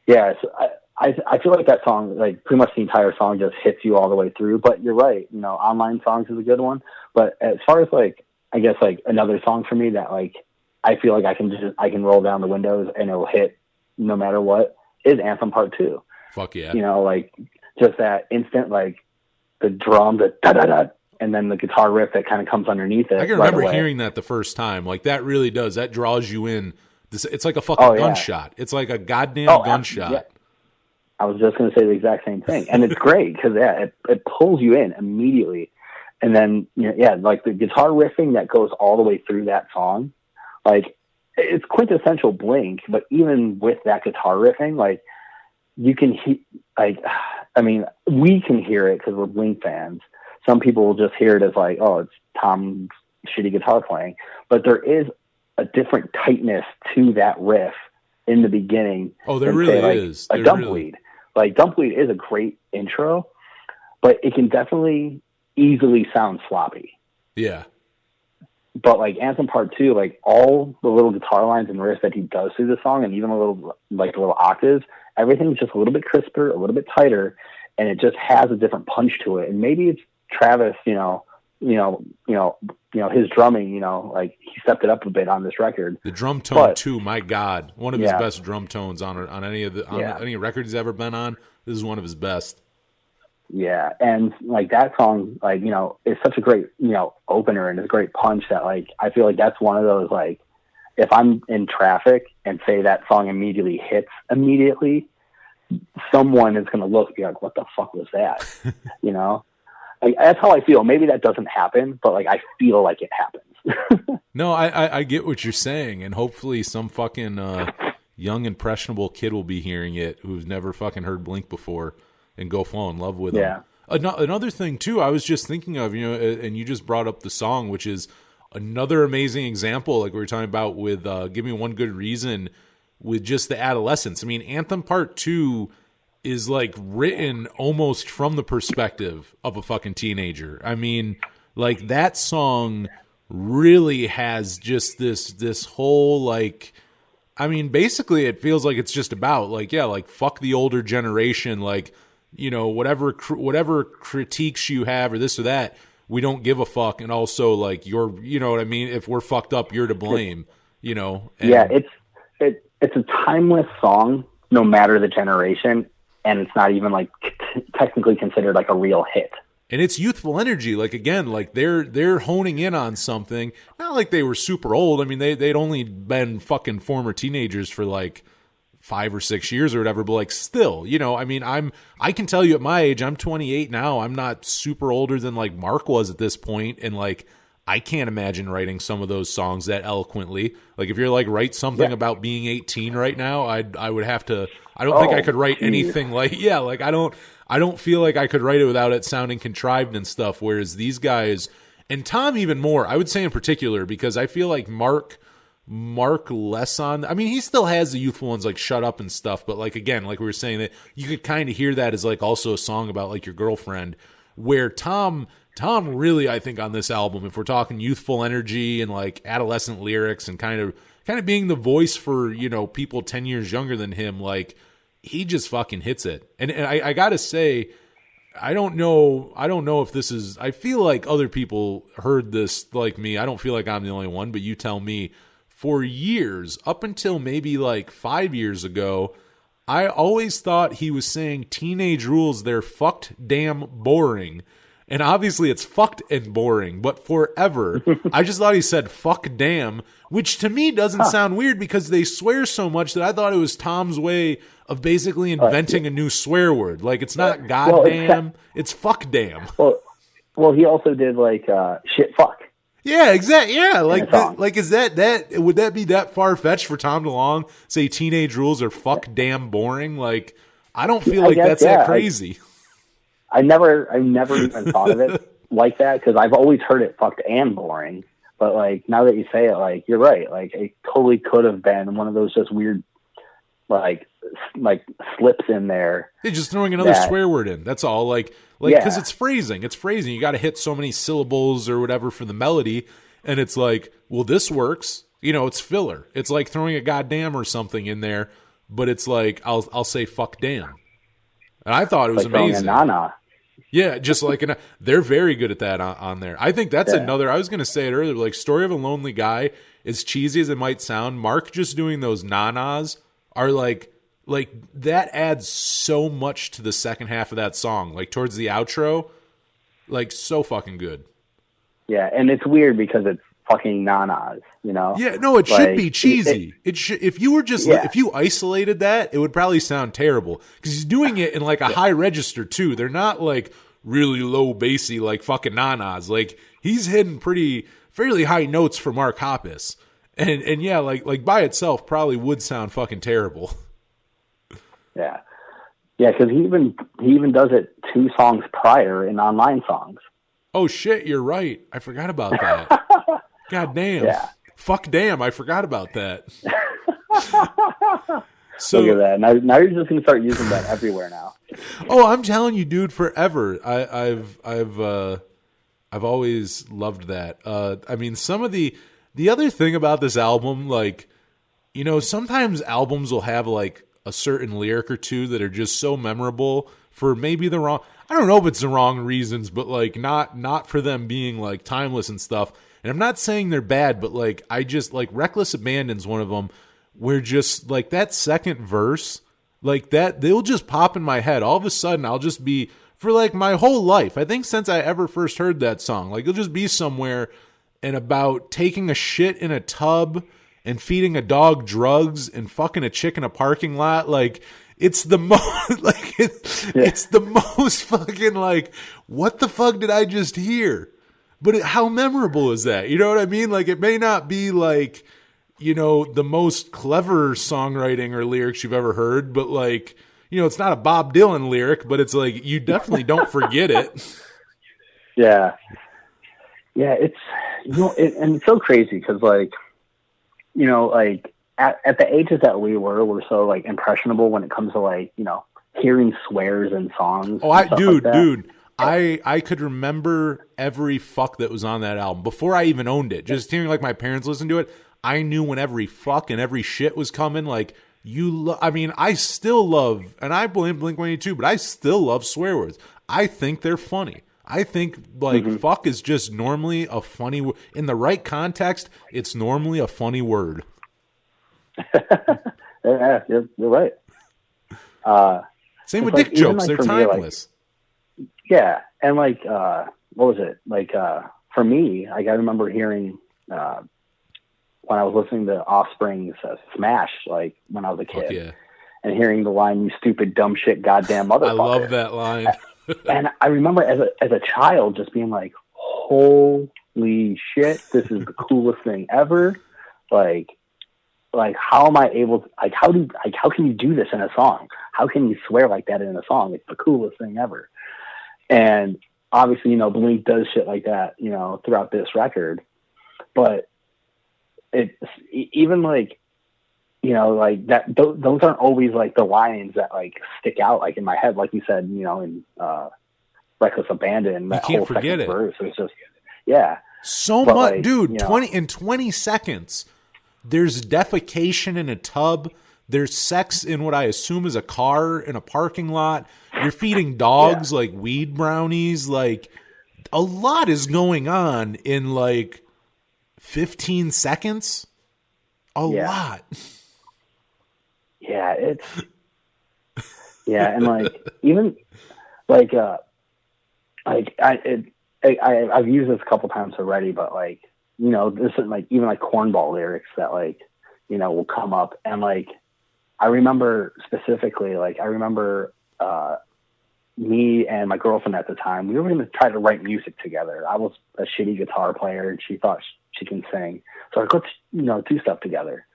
Yeah, so I feel like that song, like pretty much the entire song just hits you all the way through, but you're right. Online songs is a good one. But as far as like, I guess like another song for me that like, I feel like I can roll down the windows and it'll hit no matter what, is Anthem Part 2. Fuck yeah. Like just that instant, like the drum, the da-da-da, and then the guitar riff that kind of comes underneath it. I can remember hearing that the first time. Like that really does. That draws you in. It's like a fucking gunshot. It's like a goddamn gunshot. Yeah. I was just going to say the exact same thing. And it's great because it pulls you in immediately. And then, like the guitar riffing that goes all the way through that song, like it's quintessential Blink, but even with that guitar riffing, like you can we can hear it because we're Blink fans. Some people will just hear it as like, oh, it's Tom's shitty guitar playing, but there is a different tightness to that riff in the beginning. Oh, there really is. A Dumpweed. Like Dumpweed is a great intro, but it can definitely easily sound sloppy. Yeah. But like Anthem Part 2, like all the little guitar lines and riffs that he does through the song, and even a little octaves, everything's just a little bit crisper, a little bit tighter, and it just has a different punch to it. And maybe it's Travis, his drumming, like he stepped it up a bit on this record. The drum tone too, my God, one of his best drum tones on any record he's ever been on. This is one of his best. Yeah, and like that song, like is such a great opener and it's a great punch that like I feel like that's one of those like if I'm in traffic and say that song immediately hits someone is going to look and be like, what the fuck was that? Like, that's how I feel. Maybe that doesn't happen, but like I feel like it happens. No, I get what you're saying, and hopefully some fucking young impressionable kid will be hearing it who's never fucking heard Blink before and go fall in love with them. Another thing too, I was just thinking of, and you just brought up the song, which is another amazing example, like we were talking about with "Give Me One Good Reason," with just the adolescence. I mean, Anthem Part 2 is like written almost from the perspective of a fucking teenager. I mean, like that song really has just this whole like, I mean, basically it feels like it's just about like, like fuck the older generation, like, whatever critiques you have or this or that, we don't give a fuck. And also like you're, you know what I mean? If we're fucked up, you're to blame, and, it's a timeless song, no matter the generation. And it's not even like technically considered like a real hit. And it's youthful energy. Like again, like they're honing in on something. Not like they were super old. I mean, they'd only been fucking former teenagers for like 5 or 6 years or whatever, but like still, you know, I mean, I can tell you at my age, I'm 28 now. I'm not super older than like Mark was at this point, and like I can't imagine writing some of those songs that eloquently. Like if you're like write something about being 18 right now, I would have to. I don't think I could write anything like like I don't feel like I could write it without it sounding contrived and stuff. Whereas these guys and Tom even more, I would say in particular, because I feel like Mark less on. I mean, he still has the youthful ones like Shut Up and stuff, but like again, like we were saying, that you could kind of hear that as like also a song about like your girlfriend. Where Tom really, I think on this album, if we're talking youthful energy and like adolescent lyrics and kind of being the voice for, you know, people 10 years younger than him, like he just fucking hits it. And I gotta say, I don't know if this is, I feel like other people heard this like me. I don't feel like I'm the only one, but you tell me. For years, up until maybe like 5 years ago, I always thought he was saying teenage rules, they're fucked damn boring. And obviously it's fucked and boring, but forever, I just thought he said fuck damn, which to me doesn't sound weird because they swear so much that I thought it was Tom's way of basically inventing a new swear word. Like it's not goddamn, it's fuck damn. Well, he also did like shit fuck. Yeah, exactly. Yeah, like is that would that be that far fetched for Tom DeLonge? Say teenage rules are fuck damn boring. Like I don't feel like that's that crazy. I never even thought of it like that because I've always heard it fucked and boring. But like now that you say it, like you're right. Like it totally could have been one of those just weird like slips in there. They're just throwing another swear word in. That's all. Like because it's phrasing. It's phrasing. You got to hit so many syllables or whatever for the melody, and it's like, well, this works. You know, it's filler. It's like throwing a goddamn or something in there, but it's like I'll say fuck damn, and I thought it was amazing. Nana. Yeah, just like they're very good at that on there. I think that's another. I was going to say it earlier. Like Story of a Lonely Guy, as cheesy as it might sound, Mark just doing those nanas are like that adds so much to the second half of that song. Like towards the outro, like so fucking good. Yeah, and it's weird because it's fucking nanas, you know? Yeah, no, it should be cheesy. It should. If you were just if you isolated that, it would probably sound terrible because he's doing it in like a high register too. They're not like really low bassy like fucking nanas. Like he's hitting fairly high notes for Mark Hoppus, and yeah, like by itself probably would sound fucking terrible. Yeah, because he even does it 2 songs prior in online songs. Oh shit, you're right. I forgot about that. God damn. Yeah. Fuck damn, I forgot about that. So look at that. Now you're just gonna start using that everywhere now. Oh, I'm telling you, dude, forever. I've always loved that. I mean, some of the other thing about this album, like, you know, sometimes albums will have like a certain lyric or two that are just so memorable for maybe the wrong, I don't know if it's the wrong reasons, but like not for them being like timeless and stuff. And I'm not saying they're bad, but like I just like Reckless Abandon's one of them where just like that second verse, like that, they'll just pop in my head. All of a sudden I'll just be for like my whole life. I think since I ever first heard that song, like it'll just be somewhere and about taking a shit in a tub and feeding a dog drugs and fucking a chick in a parking lot. Like it's the most like it's the most fucking like what the fuck did I just hear? But how memorable is that? You know what I mean? Like it may not be like, you know, the most clever songwriting or lyrics you've ever heard, but like, you know, it's not a Bob Dylan lyric, but it's like you definitely don't forget it. Yeah. Yeah, it's, you know, and it's so crazy because like, you know, like at the ages that we're so like impressionable when it comes to like, you know, hearing swears in songs. Oh, dude. I could remember every fuck that was on that album before I even owned it. Just hearing like my parents listen to it, I knew when every fuck and every shit was coming. Like I mean, I still love, and I blame Blink-182, but I still love swear words. I think they're funny. I think like fuck is just normally a funny word. In the right context, it's normally a funny word. Yeah, you're right. Same with dick jokes. They're timeless. Yeah. And like, what was it? Like, for me, like, I remember hearing, when I was listening to Offspring's Smash, like when I was a kid, and hearing the line, "You stupid, dumb shit, goddamn motherfucker." I love that line. And I remember as a child just being like, holy shit, this is the coolest thing ever. Like how am I able to, how can you do this in a song? How can you swear like that in a song? It's the coolest thing ever. And obviously, Blink does shit like that, throughout this record, but it's even like, like that, those aren't always like the lines that like stick out, like in my head, like you said, in Reckless Abandon, that whole second verse. It's just, yeah. So but much, like, dude, 20 seconds. There's defecation in a tub. There's sex in what I assume is a car in a parking lot. You're feeding dogs like weed brownies. Like, a lot is going on in like 15 seconds. A lot. Yeah, and like even like I've used this a couple times already, but like this is like even like cornball lyrics that like will come up, and like I remember specifically, like I remember me and my girlfriend at the time, we were going to try to write music together. I was a shitty guitar player, and she thought she can sing, so like, let's do stuff together.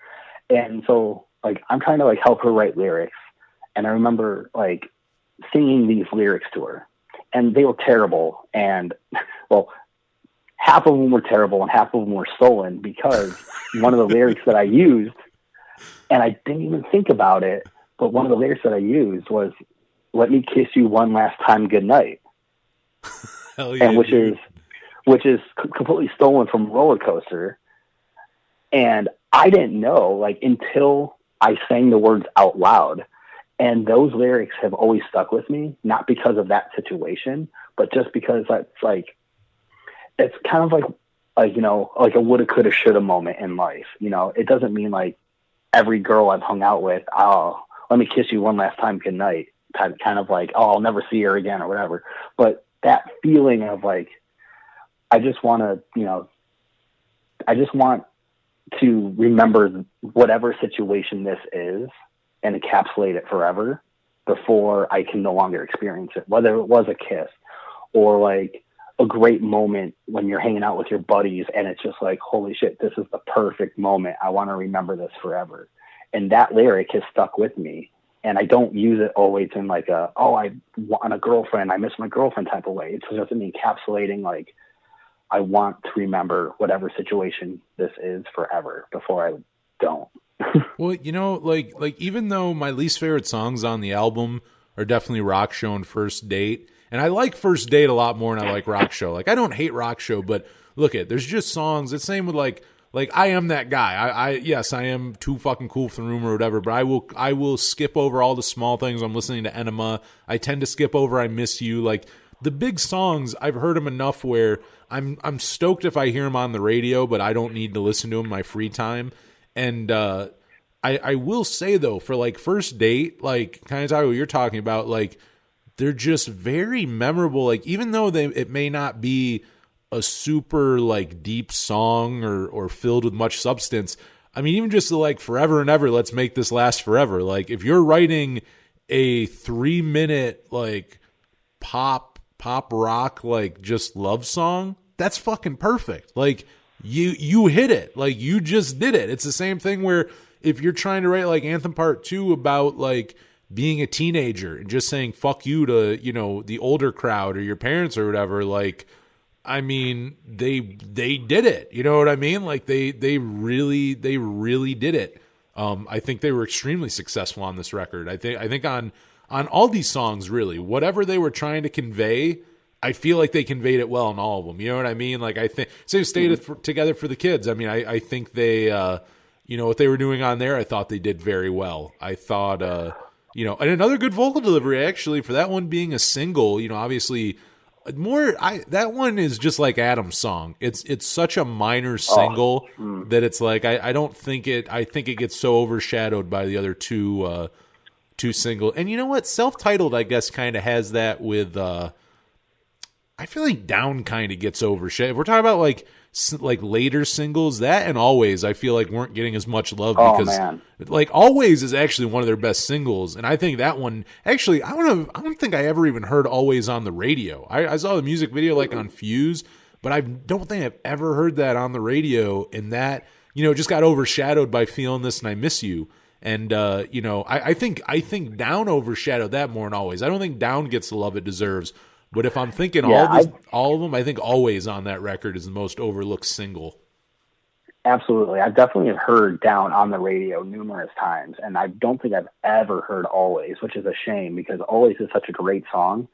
And so like I'm trying to like help her write lyrics, and I remember like singing these lyrics to her, and they were terrible. And well, half of them were terrible and half of them were stolen, because one of the lyrics that I used, and I didn't even think about it, but one of the lyrics that I used was, "Let me kiss you one last time, good night." Hell yeah, and which is completely stolen from Roller Coaster. And I didn't know, like, until I sang the words out loud. And those lyrics have always stuck with me, not because of that situation, but just because that's like, it's kind of like like a woulda, coulda, shoulda moment in life. It doesn't mean like every girl I've hung out with, "Oh, let me kiss you one last time, good night," kind of like, "Oh, I'll never see her again," or whatever. But that feeling of like, I just want to remember whatever situation this is and encapsulate it forever before I can no longer experience it, whether it was a kiss or like a great moment when you're hanging out with your buddies and it's just like, holy shit, this is the perfect moment. I want to remember this forever. And that lyric has stuck with me. And I don't use it always in like I want a girlfriend, I miss my girlfriend type of way. It's just an encapsulating, like, I want to remember whatever situation this is forever before I don't. Well, like even though my least favorite songs on the album are definitely Rock Show and First Date, and I like First Date a lot more than I like Rock Show. Like, I don't hate Rock Show, but there's just songs. It's same with like I Am That Guy. Yes, I am too fucking cool for the room or whatever, but I will skip over all the small things. I'm listening to Enema. I tend to skip over I Miss You. Like, the big songs, I've heard them enough where I'm stoked if I hear them on the radio, but I don't need to listen to them in my free time. And I will say, though, for like First Date, like kind of talking what you're talking about, like they're just very memorable. Like, even though it may not be a super like deep song or filled with much substance, I mean, even just like Forever and Ever, let's make this last forever. Like, if you're writing a 3-minute like pop rock, like just love song, that's fucking perfect. Like, you hit it. Like, you just did it. It's the same thing where if you're trying to write like Anthem Part 2 about like being a teenager and just saying fuck you to, the older crowd or your parents or whatever, like, I mean, they did it. You know what I mean? Like, they really did it. I think they were extremely successful on this record. I think on all these songs, really, whatever they were trying to convey, I feel like they conveyed it well in all of them. You know what I mean? Like, I think, say, Stayed Together for the Kids. I mean, I think they, what they were doing on there, I thought they did very well. I thought, and another good vocal delivery, actually, for that one being a single, obviously, that one is just like Adam's song. It's such a minor single that it's like, I think it gets so overshadowed by the other two single. And you know what? Self-Titled, I guess, kind of has that with I feel like Down kind of gets overshadowed. If we're talking about like later singles, that and Always, I feel like weren't getting as much love because man. like Always is actually one of their best singles, and I think that one actually I don't think I ever even heard Always on the radio. I saw the music video like on Fuse, but I don't think I've ever heard that on the radio, and that just got overshadowed by Feeling This and I Miss You. And I think Down overshadowed that more than Always. I don't think Down gets the love it deserves. But if I'm thinking all of them, I think Always on that record is the most overlooked single. Absolutely. I've definitely heard Down on the radio numerous times, and I don't think I've ever heard Always, which is a shame because Always is such a great song.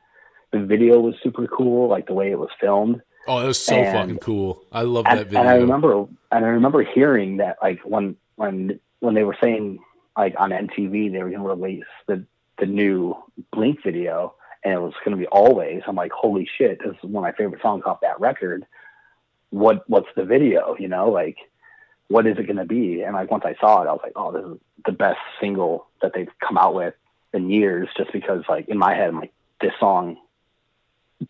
The video was super cool, like the way it was filmed. Oh, it was so fucking cool. I love that video. And I remember hearing that like when they were saying like on MTV they were going to release the new Blink video, and it was going to be Always. I'm like, holy shit, this is one of my favorite songs off that record. What's the video? Like, what is it going to be? And like, once I saw it, I was like, oh, this is the best single that they've come out with in years, just because like in my head, I'm like, this song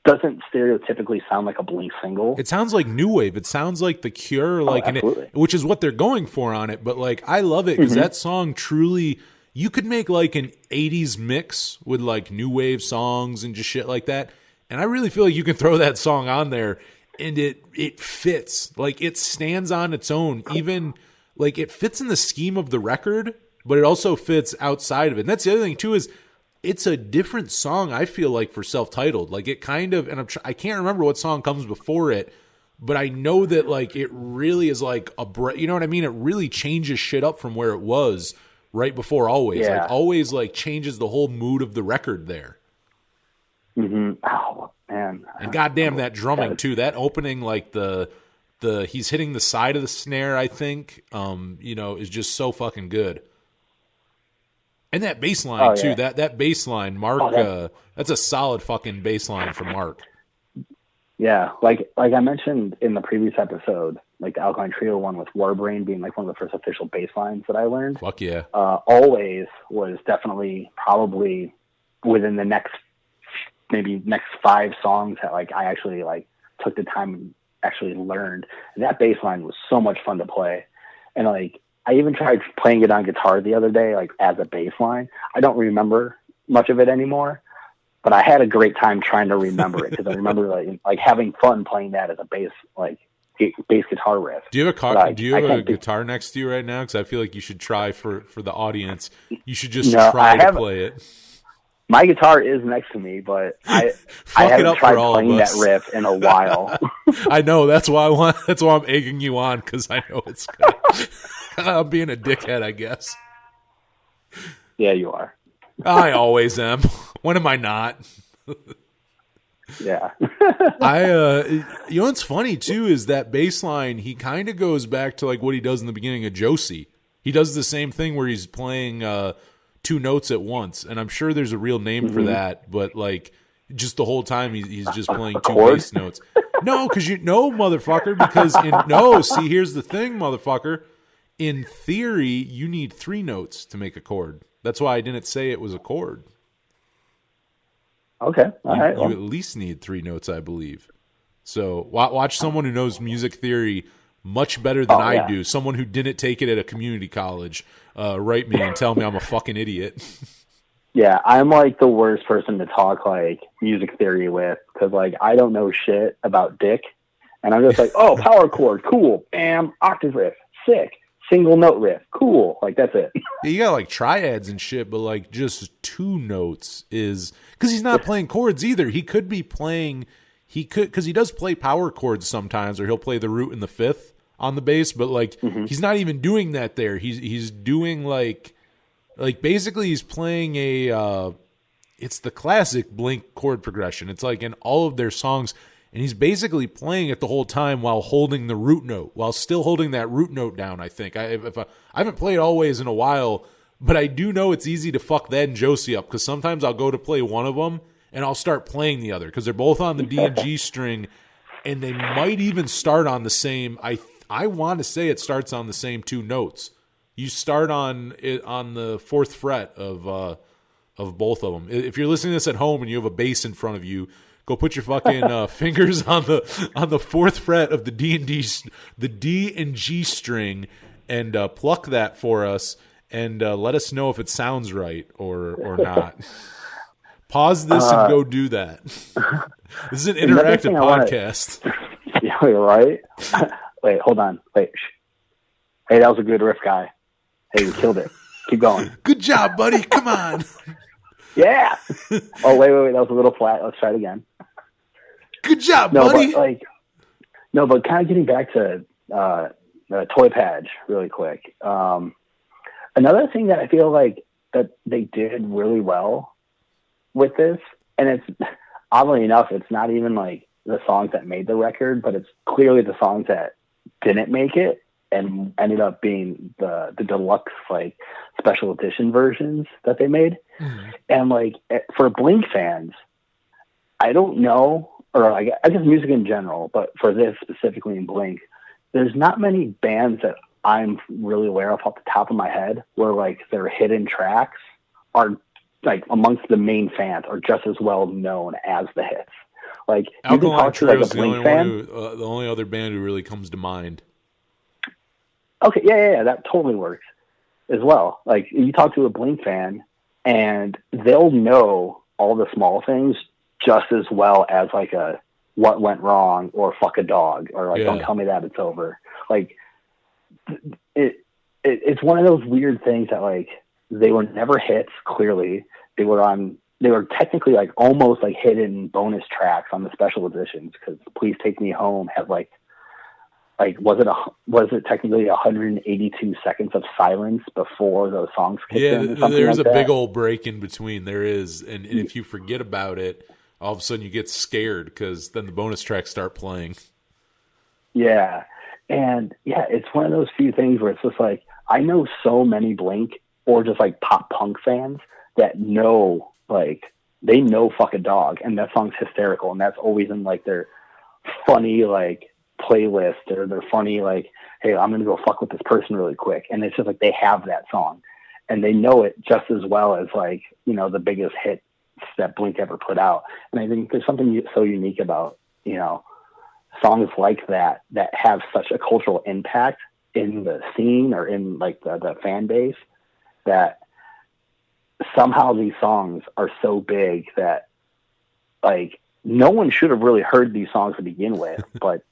doesn't stereotypically sound like a Blink single. It sounds like new wave. It sounds like The Cure, like, which is what they're going for on it. But like, I love it because that song truly, you could make like an 80s mix with like new wave songs and just shit like that. And I really feel like you can throw that song on there and it fits. Like it stands on its own. Even like it fits in the scheme of the record, but it also fits outside of it. And that's the other thing too, is it's a different song, I feel like, for Self-Titled. Like it kind of, and I can't remember what song comes before it, but I know that like it really is like you know what I mean? It really changes shit up from where it was right before Always. Yeah. Like Always like changes the whole mood of the record there. Oh man. And goddamn that drumming too. That opening, like the he's hitting the side of the snare, I think, is just so fucking good. And that bass line too. That bass line, Mark, that's a solid fucking bass line from Mark. Yeah, like I mentioned in the previous episode, like the Alkaline Trio one with Warbrain being like one of the first official bass lines that I learned. Fuck yeah. Always was definitely probably within the next 5 songs that like I actually like took the time and actually learned. And that bass line was so much fun to play. And like I even tried playing it on guitar the other day, like as a bass line. I don't remember much of it anymore, but I had a great time trying to remember it because I remember like having fun playing that as a bass guitar riff. Do you have a guitar next to you right now? Because I feel like you should try for the audience. You should just try to play it. My guitar is next to me, but I haven't tried playing that riff in a while. I know, that's why I'm egging you on, because I know it's good. I'm being a dickhead, I guess. Yeah, you are. I always am. When am I not? Yeah. What's funny too is that bass line, he kind of goes back to like what he does in the beginning of Josie. He does the same thing where he's playing 2 notes at once, and I'm sure there's a real name for that, but like just the whole time he's just playing 2 bass notes. No, because motherfucker, see, here's the thing, motherfucker. In theory, you need 3 notes to make a chord. That's why I didn't say it was a chord. Okay, all right. You at least need 3 notes, I believe. So watch someone who knows music theory much better than I do. Someone who didn't take it at a community college. Write me and tell me I'm a fucking idiot. Yeah, I'm like the worst person to talk like music theory with because like I don't know shit about dick, and I'm just like, oh, power chord, cool, bam, octave riff, sick, single note riff, cool, like that's it. Yeah, you got like triads and shit, but like just 2 notes is because he's not playing chords either. He could be playing. He could, because he does play power chords sometimes, or he'll play the root and the fifth on the bass, but like he's not even doing that there. He's doing like basically he's playing it's the classic Blink chord progression. It's like in all of their songs, and he's basically playing it the whole time while holding the root note, while still holding that root note down. I think I haven't played Always in a while, but I do know it's easy to fuck that and Josie up because sometimes I'll go to play one of them and I'll start playing the other because they're both on the D and G string, and they might even start on the same. I want to say it starts on the same 2 notes. You start on it on the 4th fret of both of them. If you're listening to this at home and you have a bass in front of you, Go put your fucking fingers on the fourth fret of the D and G string, and pluck that for us, and let us know if it sounds right or not. Pause this and go do that. This is an interactive podcast. Yeah, right? Wait, hold on. Wait. Hey, that was a good riff, guy. Hey, you killed it. Keep going. Good job, buddy. Come on. Yeah. Oh, wait. That was a little flat. Let's try it again. Good job, buddy. But kind of getting back to Toy Patch really quick. Another thing that I feel like that they did really well with this, and it's oddly enough, it's not even like the songs that made the record, but it's clearly the songs that didn't make it and ended up being the deluxe like special edition versions that they made. Mm-hmm. And like for Blink fans, I don't know, or I guess music in general, but for this specifically in Blink, there's not many bands that I'm really aware of off the top of my head where like their hidden tracks are like amongst the main fans are just as well known as the hits. Like you can talk to like a Blink fan. The only other band who really comes to mind. Okay, yeah, that totally works as well. Like you talk to a Blink fan and they'll know all the small things just as well as like a what went wrong or fuck a dog or like don't tell me that it's over. Like it's one of those weird things that like they were never hits. Clearly, they were technically like almost like hidden bonus tracks on the special editions because "Please Take Me Home" had like was it technically 182 seconds of silence before those songs kicked in? Yeah, there's a big old break in between. There is, and if you forget about it, all of a sudden you get scared because then the bonus tracks start playing. Yeah. And yeah, it's one of those few things where it's just like, I know so many Blink or just like pop punk fans that know, like, they know Fuck a Dog and that song's hysterical. And that's always in like their funny, like playlist or their funny, like, hey, I'm going to go fuck with this person really quick. And it's just like, they have that song and they know it just as well as like, you know, the biggest hit that Blink ever put out. And I think there's something so unique about, you know, songs like that have such a cultural impact in the scene or in like the fan base that somehow these songs are so big that like no one should have really heard these songs to begin with, but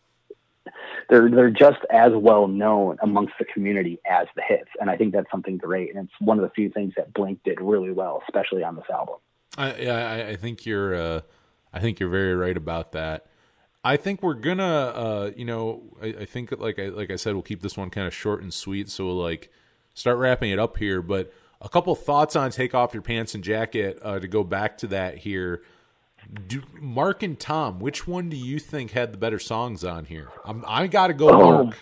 they're just as well known amongst the community as the hits. And I think that's something great. And it's one of the few things that Blink did really well, especially on this album. I think you're very right about that. I think we're gonna, I think like I said, we'll keep this one kind of short and sweet. So we'll like start wrapping it up here. But a couple thoughts on "Take Off Your Pants and Jacket" to go back to that here. Mark and Tom, which one do you think had the better songs on here? I got to go Mark.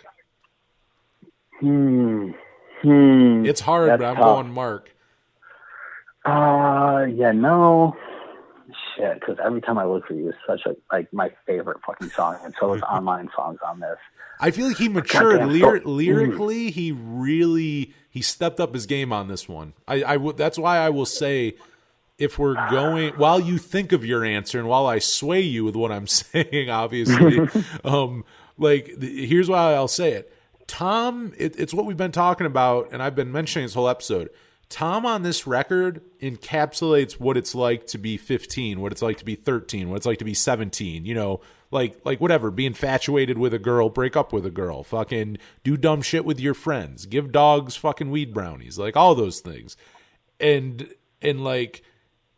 It's hard, but I'm going Mark. Shit, because Every Time I Look For You is such a like my favorite fucking song, and so is Online Songs on this. I feel like he matured lyrically. He stepped up his game on this one. That's why I will say, if we're going, while you think of your answer and while I sway you with what I'm saying, obviously, here's why I'll say it. Tom, it's what we've been talking about, and I've been mentioning this whole episode. Tom on this record encapsulates what it's like to be 15, what it's like to be 13, what it's like to be 17, like whatever, be infatuated with a girl, break up with a girl, fucking do dumb shit with your friends, give dogs fucking weed brownies, like all those things. And like,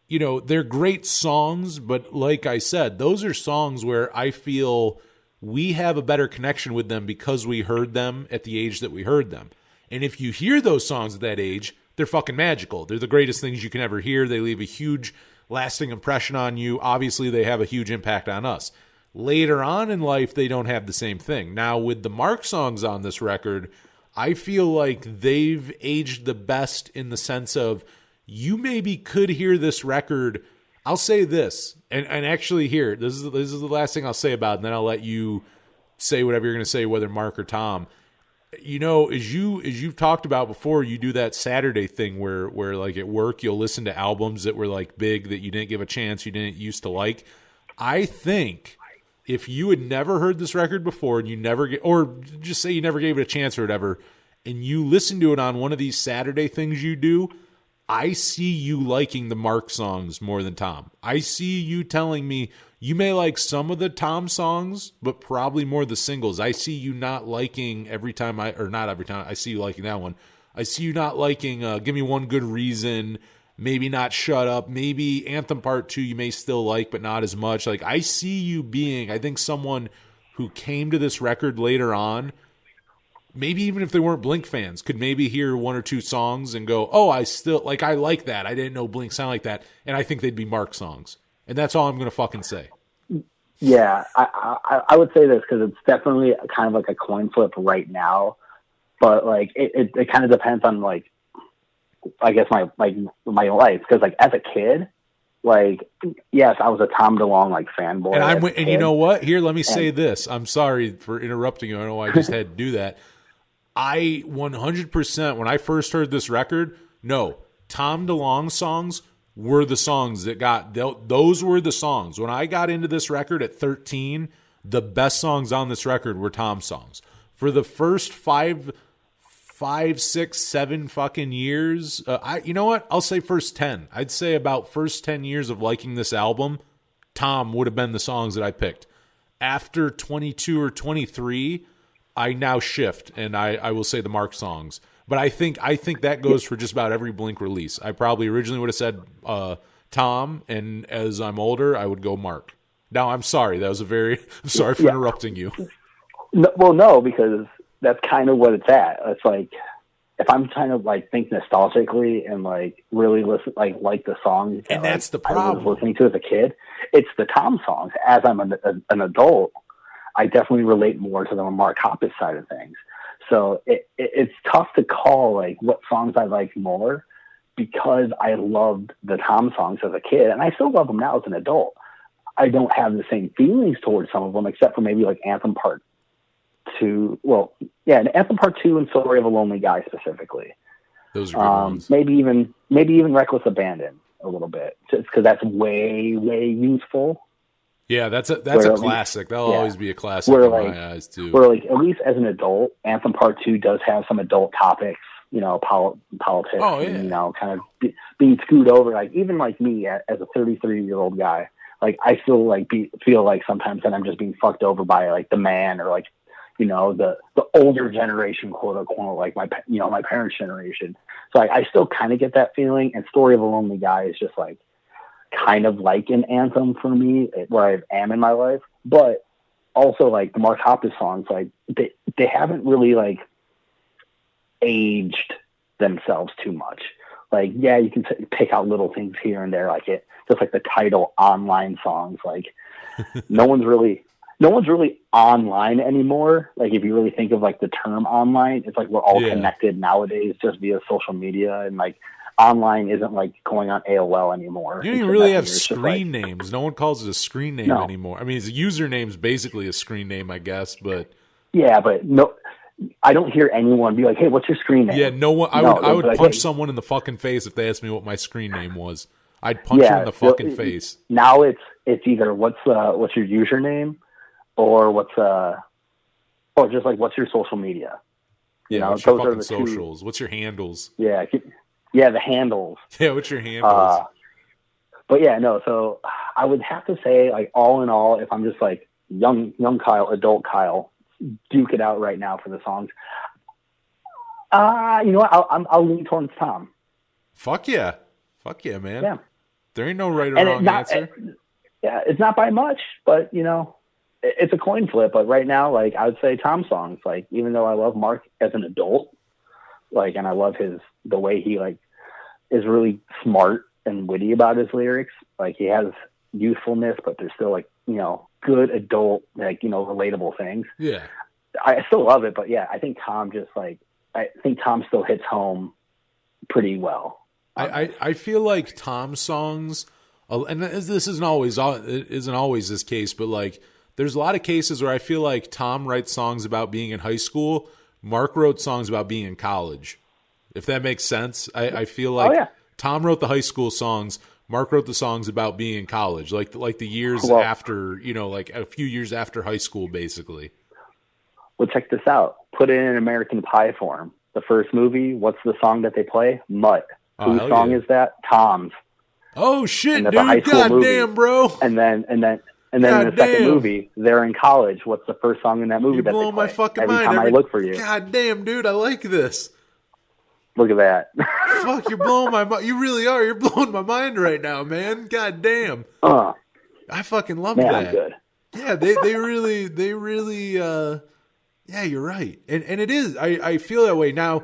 they're great songs, but like I said, those are songs where I feel we have a better connection with them because we heard them at the age that we heard them. And if you hear those songs at that age, they're fucking magical. They're the greatest things you can ever hear. They leave a huge lasting impression on you. Obviously, they have a huge impact on us. Later on in life, they don't have the same thing. Now, with the Mark songs on this record, I feel like they've aged the best in the sense of you maybe could hear this record. I'll say this, and actually here, this is the last thing I'll say about it, and then I'll let you say whatever you're going to say, whether Mark or Tom. As you've talked about before, you do that Saturday thing where like at work you'll listen to albums that were like big that you didn't give a chance, you didn't used to like. I think if you had never heard this record before and or just say you never gave it a chance or whatever, and you listen to it on one of these Saturday things you do, I see you liking the Mark songs more than Tom. I see you telling me you may like some of the Tom songs, but probably more the singles. I see you not liking not every time, I see you liking that one. I see you not liking Give Me One Good Reason, maybe not Shut Up, maybe Anthem Part 2 you may still like, but not as much. Like, I see you being, I think, someone who came to this record later on, maybe even if they weren't Blink fans, could maybe hear one or two songs and go, oh, I like that. I didn't know Blink sound like that. And I think they'd be Mark songs. And that's all I'm going to fucking say. Yeah, I would say this because it's definitely kind of like a coin flip right now. But like it kind of depends on like, I guess my life, because like as a kid, like yes, I was a Tom DeLonge like fanboy. And you know what? Here, let me say this. I'm sorry for interrupting you. I know why I just had to do that. I 100% when I first heard this record, no, Tom DeLonge songs were the songs that those were the songs. When I got into this record at 13, the best songs on this record were Tom songs. For the first 5, 6, 7 fucking years, you know what? I'll say first 10. I'd say about first 10 years of liking this album, Tom would have been the songs that I picked. After 22 or 23, I now shift, and I will say the Mark songs. But I think that goes for just about every Blink release. I probably originally would have said Tom, and as I'm older, I would go Mark. Now, I'm sorry. I'm sorry for interrupting you. No, because that's kind of what it's at. It's like, if I'm trying to like think nostalgically and like really listen, like the songs, and that's the I problem. was listening to as a kid, it's the Tom songs. As I'm an adult, I definitely relate more to the Mark Hoppus side of things. So it's tough to call like what songs I like more because I loved the Tom songs as a kid, and I still love them now as an adult. I don't have the same feelings towards some of them, except for maybe like Anthem Part 2. Well, yeah, Anthem Part 2 and Story of a Lonely Guy specifically. Those are good ones. Maybe even Reckless Abandon a little bit, just because that's way youthful. Yeah, that's a classic. That'll always be a classic in my eyes too. Where like at least as an adult, Anthem Part 2 does have some adult topics, you know, politics, and, you know, kind of being screwed over. Like even like me as a 33-year-old guy, like I still like feel like sometimes that I'm just being fucked over by like the man or like, you know, the older generation, quote unquote, like my parents' generation. So I still kind of get that feeling. And Story of a Lonely Guy is just like kind of like an anthem for me where I am in my life. But also like the Mark Hoppus songs, like they haven't really like aged themselves too much. Like, yeah, you can pick out little things here and there, like just like the title Online songs. Like no one's really online anymore. Like if you really think of like the term online, it's like we're all connected nowadays just via social media, and like online isn't like going on AOL anymore. You don't even really have screen names. No one calls it a screen name anymore. I mean, it's a username's basically a screen name, I guess, but yeah, but no, I don't hear anyone be like, "Hey, what's your screen name?" Yeah, no one. I would punch someone in the fucking face if they asked me what my screen name was. I'd punch you in the fucking face. Now it's either what's your username, or or just like what's your social media. Yeah, what's your fucking socials? What's your handles? Yeah, the handles. Yeah, what's your handles? But yeah, no. So I would have to say, like all in all, if I'm just like young Kyle, adult Kyle, duke it out right now for the songs. You know what? I'll lean towards Tom. Fuck yeah, man. Yeah, there ain't no right or wrong answer. Yeah, it's not by much, but you know, it's a coin flip. But right now, like I would say Tom songs. Like even though I love Mark as an adult, like, and I love the way he like is really smart and witty about his lyrics. Like he has youthfulness, but there's still like, you know, good adult, like, you know, relatable things. Yeah. I still love it, but yeah, I think Tom still hits home pretty well. I feel like Tom songs, and this isn't always this case, but like there's a lot of cases where I feel like Tom writes songs about being in high school. Mark wrote songs about being in college. If that makes sense. I feel like Tom wrote the high school songs. Mark wrote the songs about being in college, like the years after, like a few years after high school, basically. Well, check this out. Put it in American Pie form. The first movie, what's the song that they play? Mutt. Whose song is that? Tom's. Oh shit, dude! Goddamn, bro. And then in the second movie, they're in college. What's the first song in that movie? You're that blowing they play? my fucking Every mind. time I look for you. God damn, dude, I like this. Look at that. Fuck, you're blowing my mind. You really are. You're blowing my mind right now, man. God damn. I fucking love that. I'm good. Yeah, they really. Yeah, you're right, and it is. I feel that way now.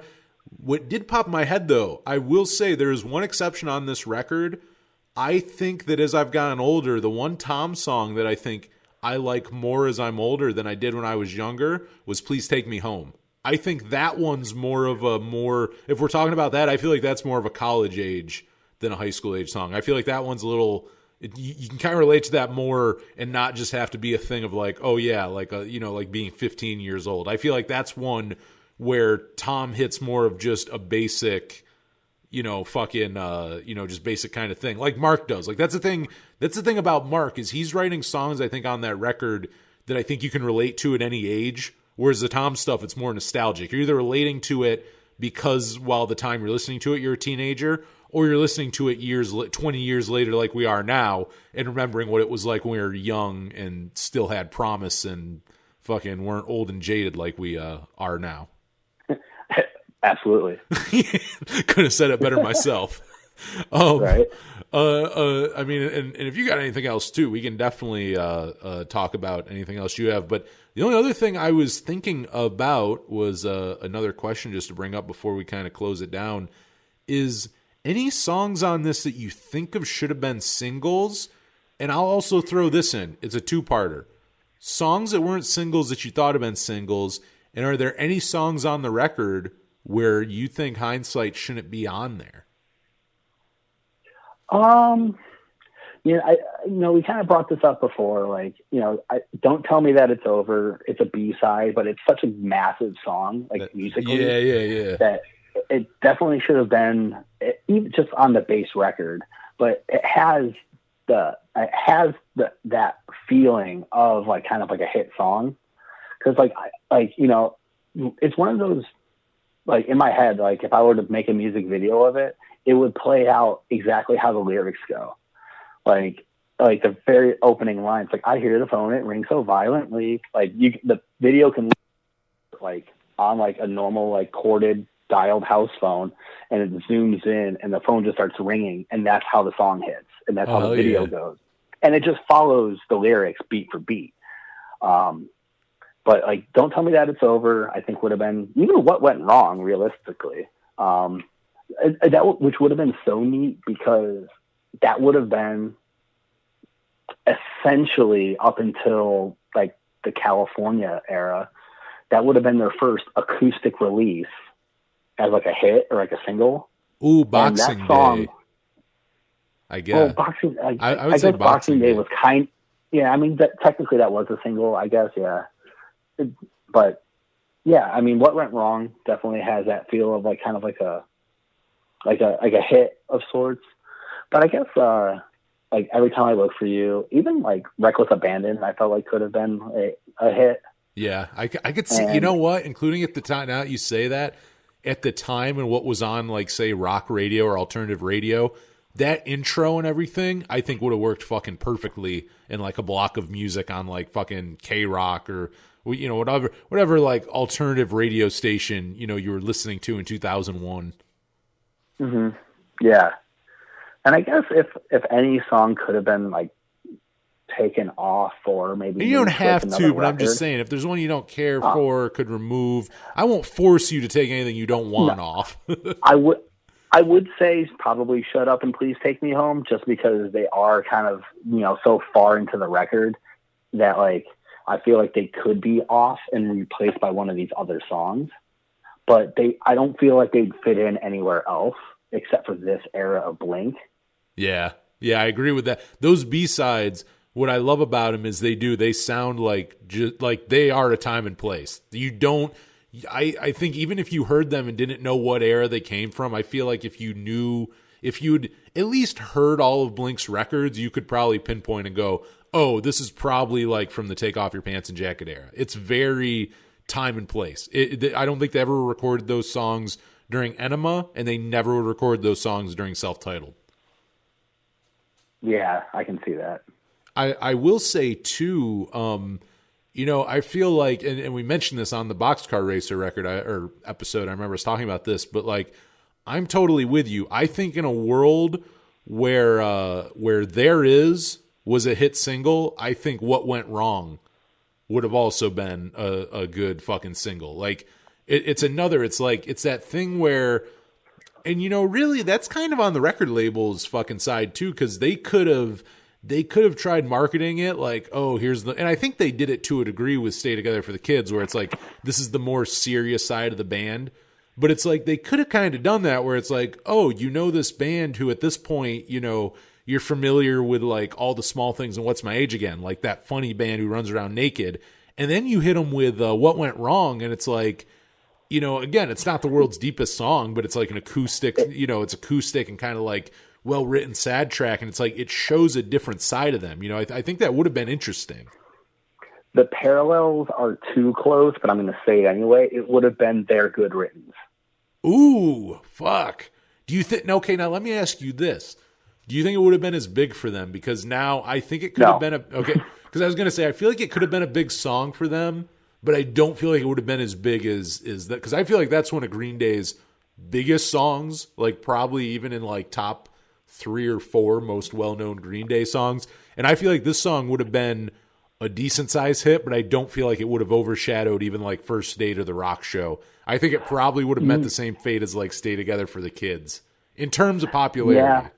What did pop in my head, though, I will say there is one exception on this record. I think that as I've gotten older, the one Tom song that I think I like more as I'm older than I did when I was younger was Please Take Me Home. I think that one's more of if we're talking about that, I feel like that's more of a college age than a high school age song. I feel like that one's a little, you can kind of relate to that more and not just have to be a thing of like, oh yeah, like, like being 15 years old. I feel like that's one where Tom hits more of just a basic, just basic kind of thing, like Mark does. Like that's the thing about Mark is he's writing songs, I think, on that record that I think you can relate to at any age. Whereas the Tom stuff, it's more nostalgic. You're either relating to it because while the time you're listening to it, you're a teenager, or you're listening to it 20 years later, like we are now, and remembering what it was like when we were young and still had promise and fucking weren't old and jaded like we are now. Absolutely. Couldn't have said it better myself. Right. I mean, and if you got anything else too, we can definitely talk about anything else you have. But the only other thing I was thinking about was another question just to bring up before we kind of close it down is any songs on this that you think of should have been singles? And I'll also throw this in. It's a two-parter. Songs that weren't singles that you thought have been singles, and are there any songs on the record where you think Hindsight shouldn't be on there? We kind of brought this up before. Like, Don't Tell Me That It's Over. It's a B-side, but it's such a massive song, musically. Yeah. That it definitely should have been even just on the bass record. But it has that feeling of like kind of like a hit song, because it's one of those, like, in my head, like if I were to make a music video of it, it would play out exactly how the lyrics go. Like the very opening lines, like, I hear the phone, it rings so violently. Like the video can like on like a normal, like corded dialed house phone, and it zooms in and the phone just starts ringing, and that's how the song hits. And that's how the video goes. And it just follows the lyrics beat for beat. But like, Don't Tell Me That It's Over, I think would have been, even What Went Wrong, realistically, which would have been so neat, because that would have been essentially up until like the California era, that would have been their first acoustic release as like a hit or like a single. Ooh, Boxing Day. I guess. Well, Boxing. I would say Boxing Day was kind. Yeah, I mean, technically that was a single, I guess. Yeah, but yeah, I mean, What Went Wrong definitely has that feel of like kind of like a hit of sorts. But I guess like Every Time I Look for You, even like Reckless Abandon, I felt like could have been a hit. Yeah, I could see. And, you know what? Including at the time, now that you say that, at the time and what was on, like, say, rock radio or alternative radio, that intro and everything, I think would have worked fucking perfectly in like a block of music on like fucking K-Rock or, whatever like alternative radio station, you were listening to in 2001. Mm-hmm. Yeah. And I guess if any song could have been like taken off, or maybe and you don't have to, but record. I'm just saying, if there's one you don't care for, could remove. I won't force you to take anything you don't want off. I would say probably Shut Up and Please Take Me Home, just because they are kind of, so far into the record that like, I feel like they could be off and replaced by one of these other songs, but I don't feel like they'd fit in anywhere else except for this era of Blink. Yeah, I agree with that. Those B-sides, what I love about them is they sound like just like they are a time and place. I think even if you heard them and didn't know what era they came from, I feel like if you if you'd at least heard all of Blink's records, you could probably pinpoint and go, oh, this is probably like from the Take Off Your Pants and Jacket era. It's very time and place. I don't think they ever recorded those songs during Enema, and they never would record those songs during Self-Titled. Yeah, I can see that. I will say, too, I feel like, and we mentioned this on the Boxcar Racer record or episode, I remember us talking about this, but like, I'm totally with you. I think in a world where There Is was a hit single, I think What Went Wrong would have also been a good fucking single. Like, it's that thing where, and really that's kind of on the record label's fucking side too, because they could have tried marketing it like, oh, and I think they did it to a degree with Stay Together for the Kids, where it's like, this is the more serious side of the band. But it's like, they could have kind of done that where it's like, oh, this band who at this point, you're familiar with like all the small things and What's My Age Again, like that funny band who runs around naked. And then you hit them with What Went Wrong. And it's like, again, it's not the world's deepest song, but it's like an acoustic, it's acoustic and kind of like well-written sad track. And it's like, it shows a different side of them. I think that would have been interesting. The parallels are too close, but I'm going to say it anyway. It would have been Their Good Riddance. Ooh, fuck. Do you think, okay, now let me ask you this. Do you think it would have been as big for them? Because now I think it could have been because I was going to say, I feel like it could have been a big song for them, but I don't feel like it would have been as big as that. Because I feel like that's one of Green Day's biggest songs, like probably even in like top 3 or 4 most well-known Green Day songs. And I feel like this song would have been a decent sized hit, but I don't feel like it would have overshadowed even like First Date or The Rock Show. I think it probably would have met the same fate as like Stay Together for the Kids in terms of popularity.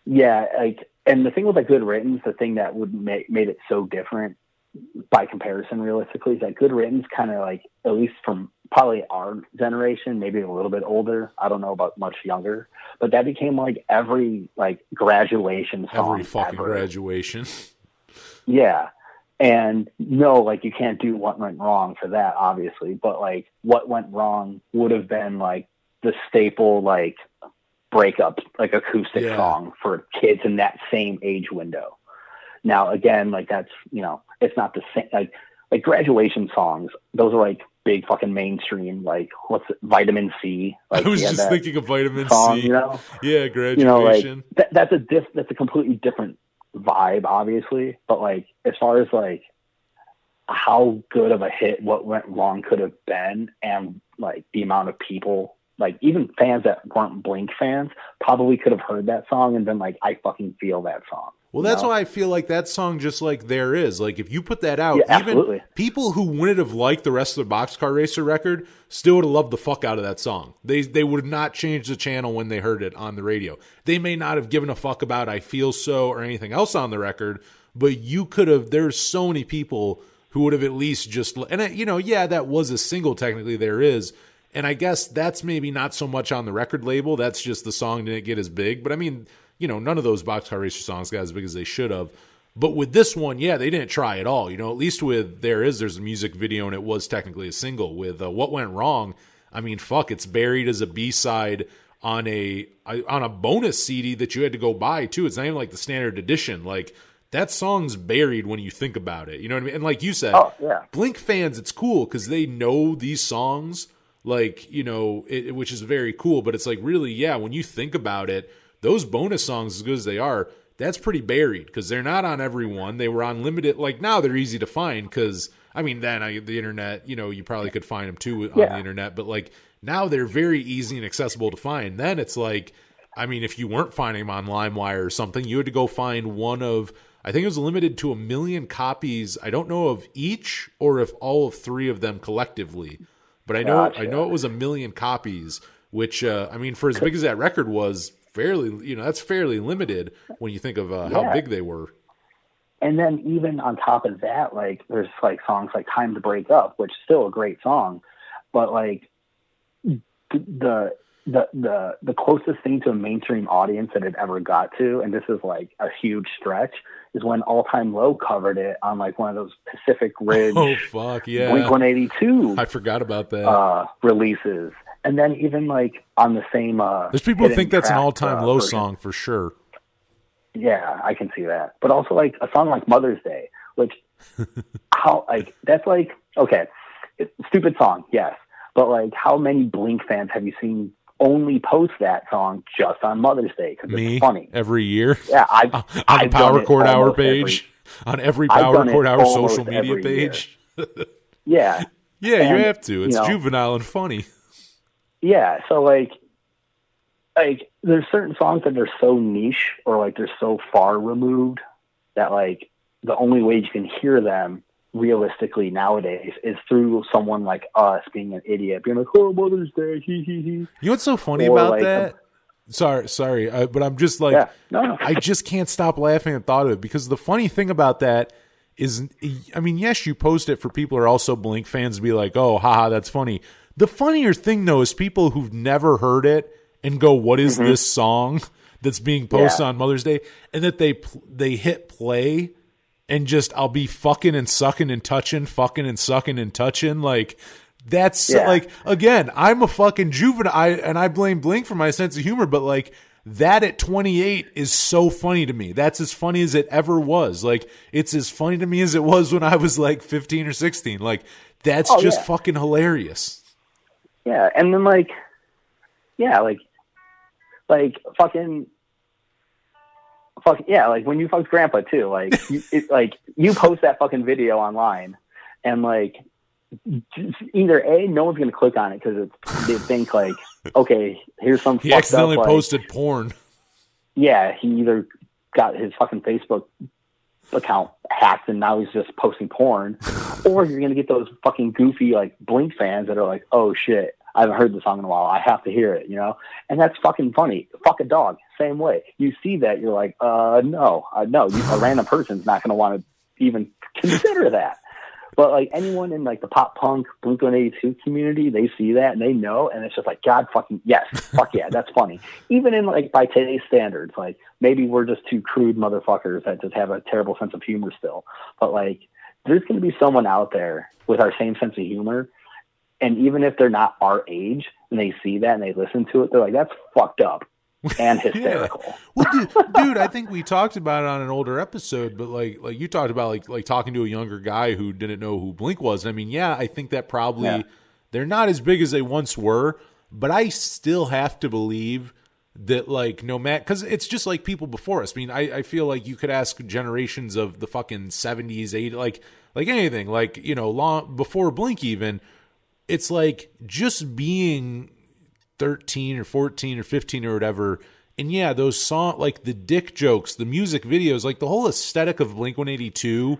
Yeah, like, and the thing with like Good Riddance, the thing that would made it so different by comparison, realistically, is that Good Riddance kind of like, at least from probably our generation, maybe a little bit older, I don't know about much younger, but that became like every like graduation song. Every fucking ever. Graduation. Yeah. And no, like you can't do What Went Wrong for that, obviously, but like What Went Wrong would have been like the staple, like breakup, like acoustic song for kids in that same age window. Now, again, like that's, it's not the same, like graduation songs. Those are like big fucking mainstream, like Vitamin C. Like, I was just thinking of Vitamin song, C. Yeah, graduation. Like that's a completely different vibe, obviously. But like, as far as like how good of a hit What Went Wrong could have been, and like the amount of people, like even fans that weren't Blink fans, probably could have heard that song and been like, I fucking feel that song. Well, that's why I feel like that song, just like There Is, like if you put that out, even absolutely. People who wouldn't have liked the rest of the Boxcar Racer record still would have loved the fuck out of that song. They would not change the channel when they heard it on the radio. They may not have given a fuck about I Feel So or anything else on the record, but you could have, there's so many people who would have at least just, and that was a single technically, There Is. And I guess that's maybe not so much on the record label. That's just the song didn't get as big. But I mean, none of those Boxcar Racer songs got as big as they should have. But with this one, they didn't try at all. At least with there's a music video and it was technically a single. With What Went Wrong, I mean, fuck, it's buried as a B-side on a bonus CD that you had to go buy too. It's not even like the standard edition. Like that song's buried when you think about it. You know what I mean? And like you said, Blink fans, it's cool because they know these songs. Like, which is very cool, but it's like really, when you think about it, those bonus songs, as good as they are, that's pretty buried because they're not on every one. They were on limited, like now they're easy to find because, I mean, then the internet, you probably could find them too on the internet, but like now they're very easy and accessible to find. Then it's like, I mean, if you weren't finding them on LimeWire or something, you had to go find one of, I think it was limited to 1 million copies. I don't know of each or if all of 3 of them collectively. But I know it was 1 million copies, which, I mean, for as big as that record was, fairly, that's fairly limited when you think of how big they were. And then even on top of that, like, there's like songs like Time to Break Up, which is still a great song. But like the closest thing to a mainstream audience that it ever got to, and this is like a huge stretch, is when All Time Low covered it on like one of those Pacific Ridge Blink-182 I forgot about that releases. And then even like on the same there's people who hidden think that's an track, all-time low version. song for sure. Yeah, I can see that. But also like a song like Mother's Day, which how like that's like okay, it's a stupid song, yes. But like how many Blink fans have you seen only post that song just on Mother's Day because it's funny every year? Yeah, on the Power Chord Hour page, on every Power Chord Hour social media page. Yeah. Yeah, and, you have to. It's juvenile and funny. Yeah, so like there's certain songs that are so niche or like they're so far removed that like the only way you can hear them realistically nowadays is through someone like us being an idiot, being like, "Oh, Mother's Day, hee hee hee." You know what's so funny about that? Sorry, but I'm just like, no. I just can't stop laughing at the thought of it because the funny thing about that is, I mean, yes, you post it for people who are also Blink fans to be like, "Oh, haha, that's funny." The funnier thing though is people who've never heard it and go, "What is this song that's being posted on Mother's Day?" And that they hit play and just I'll be fucking and sucking and touching, fucking and sucking and touching. Like that's like, again, I'm a fucking juvenile and I blame Blink for my sense of humor, but like that at 28 is so funny to me. That's as funny as it ever was. Like it's as funny to me as it was when I was like 15 or 16. Like that's just fucking hilarious. Yeah. And then like fucking yeah, like when you fucked grandpa too, like you post that fucking video online and like either no one's gonna click on it because they think like, okay, here's some he accidentally posted porn. Yeah, he either got his fucking Facebook account hacked and now he's just posting porn, or you're gonna get those fucking goofy like Blink fans that are like, oh shit, I haven't heard the song in a while, I have to hear it, and that's fucking funny. Fuck a dog, same way. You see that, you're like, no, a random person's not gonna want to even consider that. But like anyone in like the pop punk Blink-182 community, they see that and they know, and it's just like, God fucking yes, fuck yeah, that's funny. Even in like by today's standards, like maybe we're just two crude motherfuckers that just have a terrible sense of humor still. But like there's gonna be someone out there with our same sense of humor, and even if they're not our age and they see that and they listen to it, they're like, that's fucked up and hysterical. Well, dude, I think we talked about it on an older episode, but like you talked about like talking to a younger guy who didn't know who Blink was. I mean, I think that probably they're not as big as they once were, but I still have to believe that like no matter, because it's just like people before us. I mean, I feel like you could ask generations of the fucking 70s, 80s, like anything, like long before Blink even. It's like just being 13 or 14 or 15 or whatever. And those songs, like the dick jokes, the music videos, like the whole aesthetic of Blink-182,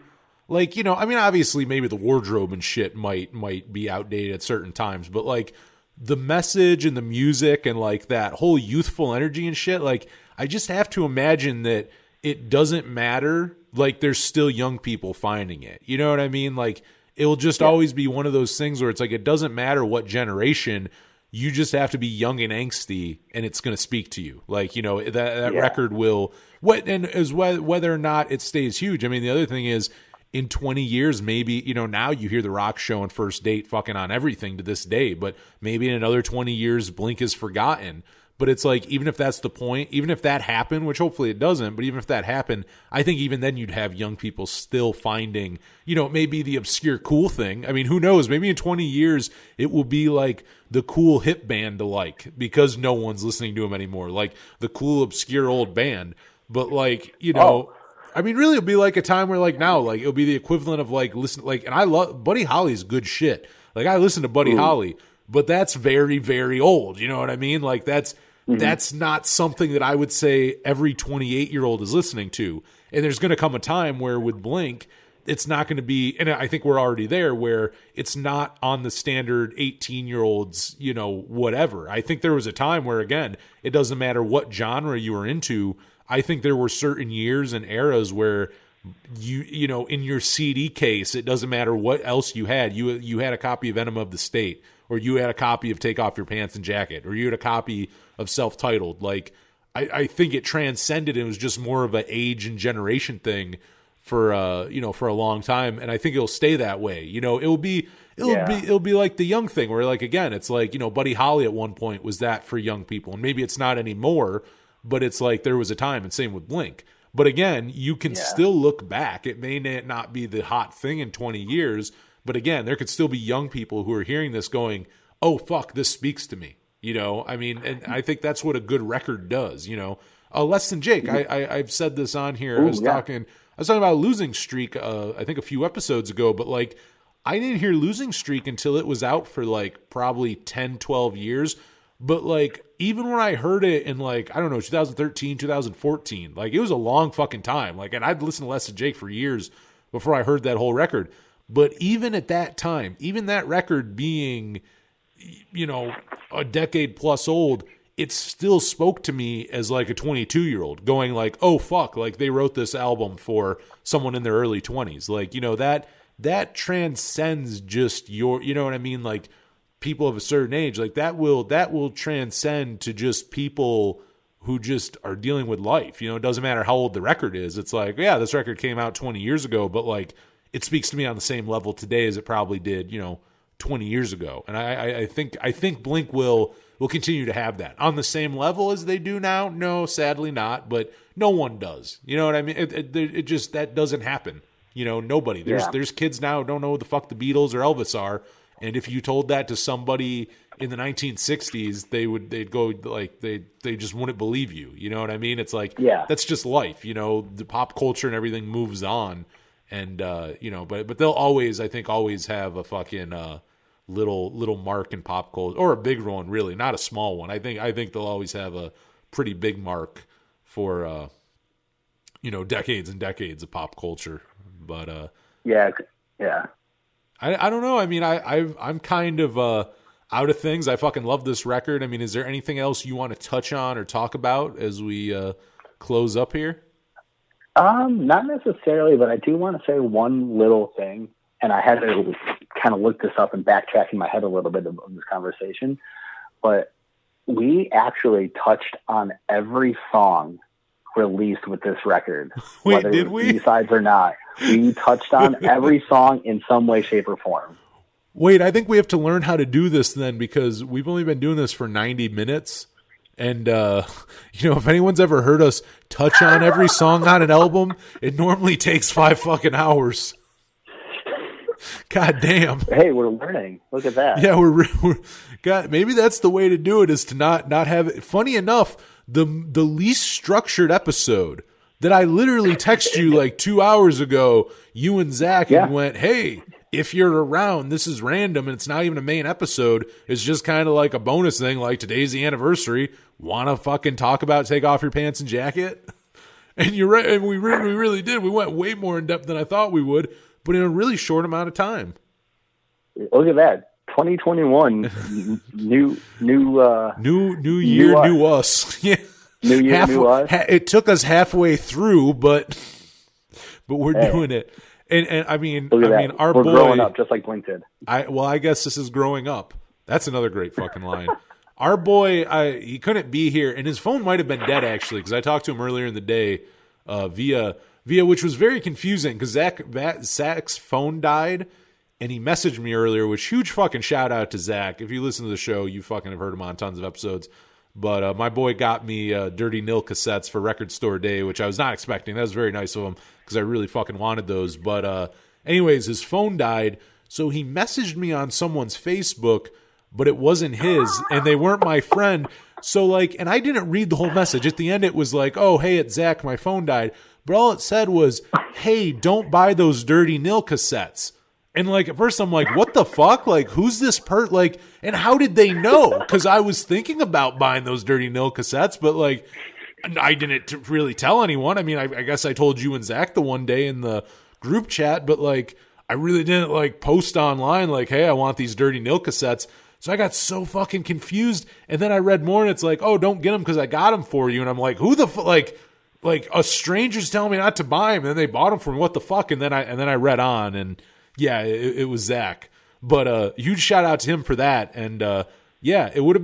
like, I mean, obviously maybe the wardrobe and shit might be outdated at certain times, but like the message and the music and like that whole youthful energy and shit, like I just have to imagine that it doesn't matter. Like there's still young people finding it. You know what I mean? Like, it'll just always be one of those things where it's like, it doesn't matter what generation, you just have to be young and angsty and it's going to speak to you. Like, that record will, whether or not it stays huge. I mean, the other thing is in 20 years, maybe, now you hear the Rock Show and First Date fucking on everything to this day, but maybe in another 20 years, Blink is forgotten. But it's like, even if that's the point, even if that happened, which hopefully it doesn't, but even if that happened, I think even then you'd have young people still finding, it may be the obscure cool thing. I mean, who knows? Maybe in 20 years, it will be like the cool hip band to like, because no one's listening to them anymore. Like the cool, obscure old band. But like, I mean, really, it'll be like a time where like now, like it'll be the equivalent of like, listen, like, and I love, Buddy Holly's good shit. Like I listen to Buddy Holly, but that's very, very old. You know what I mean? Like that's not something that I would say every 28-year-old is listening to. And there's going to come a time where with Blink, it's not going to be, and I think we're already there, where it's not on the standard 18-year-olds, whatever. I think there was a time where, again, it doesn't matter what genre you were into. I think there were certain years and eras where you in your CD case, it doesn't matter what else you had. You had a copy of Enema of the State, or you had a copy of Take Off Your Pants and Jacket, or you had a copy of Self-Titled. Like, I think it transcended. It was just more of an age and generation thing for for a long time, and I think it'll stay that way. It'll be like the young thing where, like, again, it's like, Buddy Holly at one point was that for young people, and maybe it's not anymore, but it's like there was a time, and same with Blink. But again, you can still look back. It may not be the hot thing in 20 years, but again, there could still be young people who are hearing this going, oh, fuck, this speaks to me. And I think that's what a good record does, Less Than Jake. I've said this on here. I was talking about Losing Streak, I think a few episodes ago, but like, I didn't hear Losing Streak until it was out for like probably 10, 12 years. But like, even when I heard it in like, I don't know, 2013, 2014, like it was a long fucking time. Like, and I'd listened to Less Than Jake for years before I heard that whole record. But even at that time, even that record being, a decade plus old, it still spoke to me as like a 22-year-old going like, oh fuck, like they wrote this album for someone in their early 20s. Like, that transcends just your, you know what I mean? Like, people of a certain age, like that will transcend to just people who just are dealing with life. It doesn't matter how old the record is. It's like, yeah, this record came out 20 years ago, but like it speaks to me on the same level today as it probably did, 20 years ago. And I think Blink will continue to have that on the same level as they do now. No, sadly not, but no one does. You know what I mean? It just, that doesn't happen. Nobody. There's kids now who don't know who the fuck the Beatles or Elvis are. And if you told that to somebody in the 1960s, they'd go like, they just wouldn't believe you. You know what I mean? It's like, that's just life. The pop culture and everything moves on. And, but they'll always have a fucking, little mark in pop culture, or a big one, really, not a small one. I think they'll always have a pretty big mark for, decades and decades of pop culture. But, I don't know. I mean, I'm kind of out of things. I fucking love this record. I mean, is there anything else you want to touch on or talk about as we close up here? Not necessarily, but I do want to say one little thing, and I had to kind of look this up and backtrack in my head a little bit of this conversation. But we actually touched on every song released with this record, wait, whether did it we? B-sides or not. We touched on every song in some way, shape, or form. Wait, I think we have to learn how to do this then, because we've only been doing this for 90 minutes. And, if anyone's ever heard us touch on every song on an album, it normally takes 5 fucking hours. God damn. Hey, we're learning. Look at that. Yeah, we're God, maybe that's the way to do it, is to not have it. Funny enough, the least structured episode that I literally texted you like 2 hours ago, you and Zach, and went, hey, if you're around, this is random, and it's not even a main episode. It's just kind of like a bonus thing, like today's the anniversary. Want to fucking talk about Take Off Your Pants and Jacket? And you're right, and we really did. We went way more in depth than I thought we would, but in a really short amount of time. Look at that. 2021, new year, new us. Yeah. New year, new us. It took us halfway through, but we're doing it. And I mean, our we're boy, growing up just like Blink did. I guess this is growing up. That's another great fucking line. Our boy, he couldn't be here, and his phone might have been dead actually, because I talked to him earlier in the day via, which was very confusing because Zach's phone died, and he messaged me earlier. Which, huge fucking shout out to Zach. If you listen to the show, you fucking have heard him on tons of episodes. But my boy got me Dirty Nil cassettes for Record Store Day, which I was not expecting. That was very nice of him, because I really fucking wanted those. But anyways, his phone died, so he messaged me on someone's Facebook, but it wasn't his, and they weren't my friend. So like, and I didn't read the whole message. At the end, it was like, oh, hey, it's Zach, my phone died. But all it said was, hey, don't buy those Dirty Nil cassettes. And like, at first I'm like, what the fuck? Like, who's this like, and how did they know? Because I was thinking about buying those Dirty Nil cassettes, but like, I didn't really tell anyone. I mean, I guess I told you and Zach the one day in the group chat, but like, I really didn't like post online like, hey, I want these Dirty Nil cassettes. So I got so fucking confused. And then I read more, and it's like, oh, don't get them because I got them for you. And I'm like, who the fuck? Like a stranger's telling me not to buy them, and then they bought them for me. What the fuck? And then I read on, and yeah, it was Zach. But huge shout out to him for that. And yeah, it would have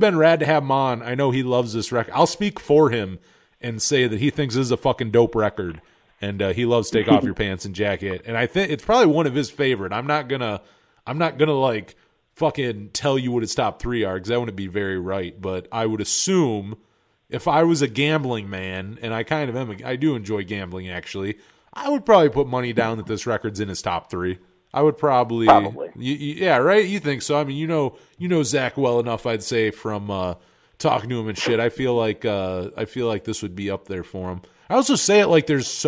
been rad to have him on. I know he loves this record. I'll speak for him and say that he thinks this is a fucking dope record. and he loves Take Off Your Pants and Jacket, and I think it's probably one of his favorite. I'm not gonna like fucking tell you what his top 3 are because that wouldn't be very right, but I would assume if I was a gambling man, and I kind of am, I do enjoy gambling actually, I would probably put money down that this record's in his top 3. I would probably. Yeah, right? You think so? I mean, you know Zach well enough, I'd say, from talking to him and shit. I feel like this would be up there for him. I also say it like there's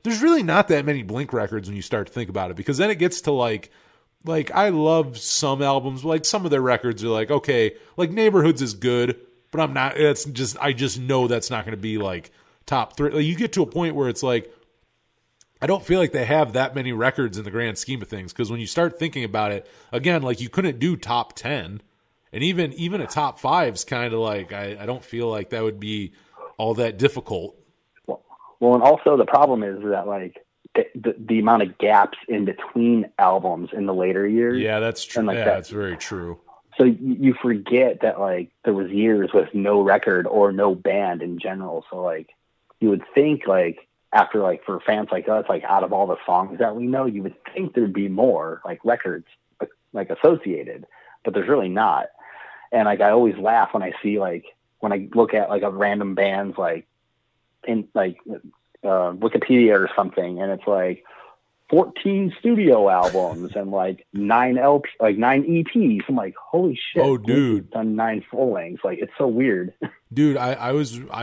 really not that many Blink records when you start to think about it, because then it gets to like I love some albums, like some of their records are like, okay, like Neighborhoods is good, but I just know that's not going to be like top 3. Like you get to a point where it's like, I don't feel like they have that many records in the grand scheme of things, because when you start thinking about it, again, like you couldn't do top 10, and even a top 5's kind of like, I don't feel like that would be all that difficult. Well, and also the problem is that like the amount of gaps in between albums in the later years. Yeah, that's true. Like that's very true. So you forget that like there was years with no record or no band in general. So like you would think like, after like for fans like us, like out of all the songs that we know, you would think there'd be more like records like associated, but there's really not. And like I always laugh when I see like when I look at like a random band's like in like Wikipedia or something, and it's like 14 studio albums and like 9 EPs. I'm like, holy shit! Oh, dude, done 9 full lengths. Like it's so weird. Dude, I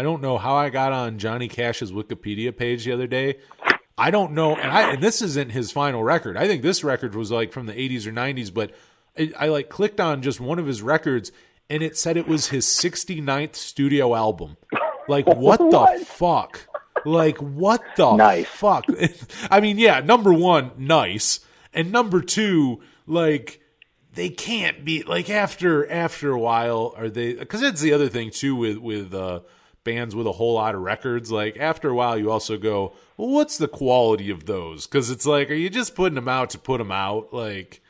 don't know how I got on Johnny Cash's Wikipedia page the other day. I don't know, and this isn't his final record. I think this record was like from the 80s or 90s, but I like clicked on just one of his records, and it said it was his 69th studio album. Like, what the fuck? Like, what the fuck? I mean, yeah, number one, nice, and number two, like, they can't be like after a while, are they? Because that's the other thing too with bands with a whole lot of records. Like after a while, you also go, well, what's the quality of those? Because it's like, are you just putting them out to put them out? Like,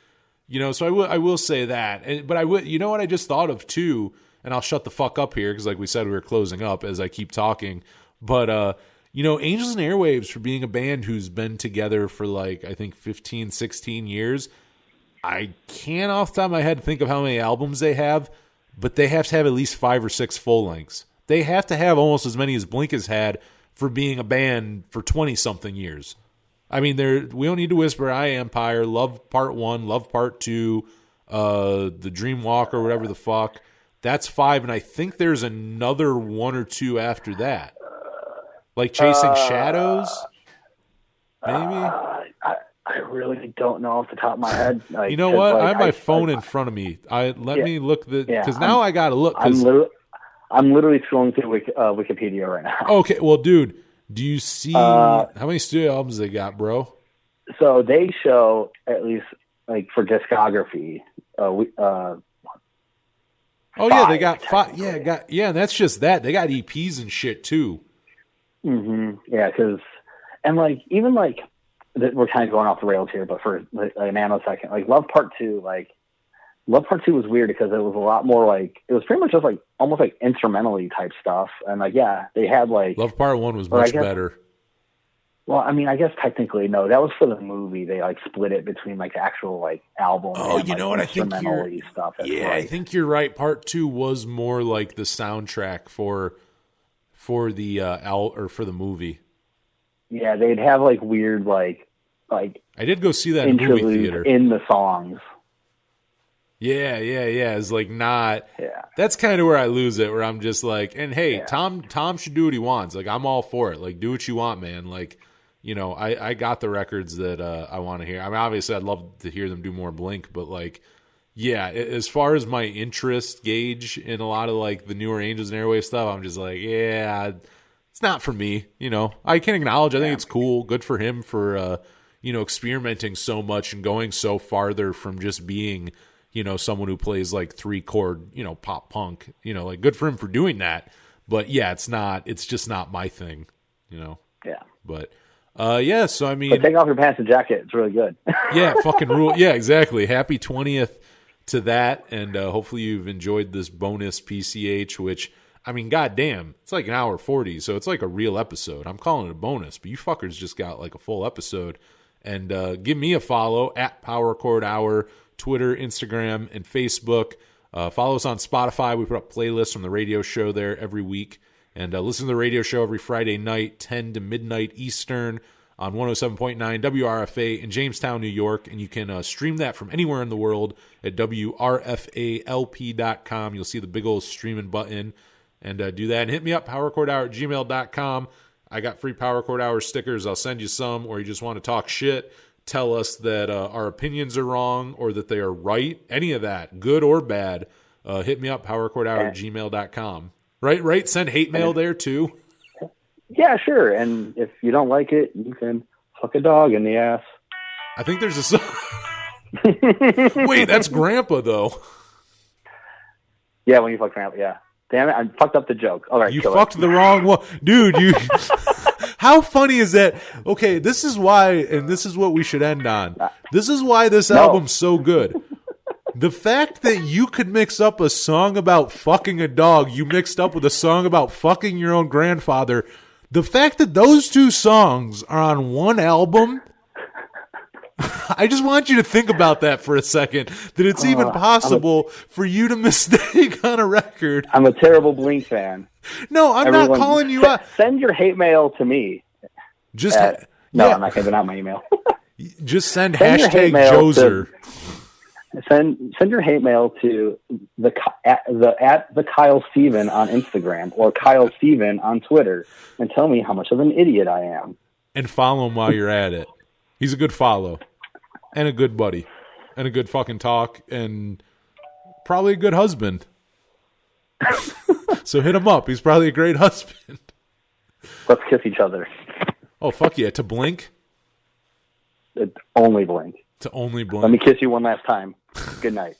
so I will say that. But I would, you know what I just thought of too, and I'll shut the fuck up here because like we said, we were closing up as I keep talking. But Angels and Airwaves, for being a band who's been together for like I think 15, 16 years. I can't off the top of my head think of how many albums they have, but they have to have at least 5 or 6 full lengths. They have to have almost as many as Blink has had for being a band for 20-something years. I mean, We Don't Need to Whisper, I Empire, Love Part 1, Love Part 2, The Dream Walk or whatever the fuck. That's 5, and I think there's another 1 or 2 after that. Like Chasing Shadows, maybe? I really don't know off the top of my head. Like, you know what? Like, I have my phone in front of me. Let me look because now I got to look. I'm literally scrolling through Wikipedia right now. Okay, well, dude, do you see how many studio albums they got, bro? So they show at least like for discography. Yeah, they got 5. Yeah, that's just that. They got EPs and shit too. Mm-hmm. Yeah, because even we're kind of going off the rails here, but for like a nanosecond, like Love Part 2 was weird because it was a lot more like, it was pretty much just like almost like instrumentally type stuff. And like, yeah, they had like Love Part 1 was much better. Well, I mean, I guess technically, no, that was for the movie. They like split it between like the actual like album. Oh, and, you know what? I think stuff. I think you're right. Part 2 was more like the soundtrack for the or for the movie. Yeah, they'd have like weird like I did go see that in the movie theater in the songs. Yeah. It's like not. Yeah. That's kind of where I lose it. Where I'm just like, and hey, yeah. Tom should do what he wants. Like I'm all for it. Like do what you want, man. Like I got the records that I want to hear. I mean, obviously, I'd love to hear them do more Blink, but like, yeah, as far as my interest gauge in a lot of like the newer Angels and Airwaves stuff, I'm just like, yeah. It's not for me, I can acknowledge. I think it's cool. Good for him for, experimenting so much and going so farther from just being, someone who plays like 3-chord, pop punk, like good for him for doing that. But yeah, it's just not my thing, Yeah. But, yeah, so I mean. But Take Off Your Pants and Jacket. It's really good. Yeah, fucking rule. Yeah, exactly. Happy 20th to that. And hopefully you've enjoyed this bonus PCH, which I mean, goddamn, it's like an hour 40, so it's like a real episode. I'm calling it a bonus, but you fuckers just got like a full episode. And give me a follow at Power Chord Hour, Twitter, Instagram, and Facebook. Follow us on Spotify. We put up playlists from the radio show there every week. And listen to the radio show every Friday night, 10 to midnight Eastern on 107.9 WRFA in Jamestown, New York. And you can stream that from anywhere in the world at WRFALP.com. You'll see the big old streaming button. And do that. And hit me up, powerchordhour@gmail.com. I got free Power Chord Hour stickers. I'll send you some, or you just want to talk shit. Tell us that our opinions are wrong or that they are right. Any of that, good or bad. Hit me up, powerchordhour@gmail.com. Right? Send hate mail there too. Yeah, sure. And if you don't like it, you can fuck a dog in the ass. I think there's a song. Wait, that's Grandpa, though. Yeah, when you fuck Grandpa, yeah. Damn it, I fucked up the joke. All right, you fucked the wrong one. Dude, you... How funny is that? Okay, this is why, and this is what we should end on. This is why this album's so good. The fact that you could mix up a song about fucking a dog, you mixed up with a song about fucking your own grandfather. The fact that those two songs are on one album, I just want you to think about that for a second, that it's even possible for you to mistake on a record. I'm a terrible Blink fan. No, Everyone, not calling you out. Send your hate mail to me. Just no, I'm not giving out my email. Just send hashtag Joser. Send your hate mail to the Kyle Steven on Instagram or Kyle Steven on Twitter and tell me how much of an idiot I am. And follow him while you're at it. He's a good follow. And a good buddy. And a good fucking talk. And probably a good husband. So hit him up. He's probably a great husband. Let's kiss each other. Oh, fuck yeah. To Blink? Only Blink. To only Blink. Let me kiss you one last time. Good night.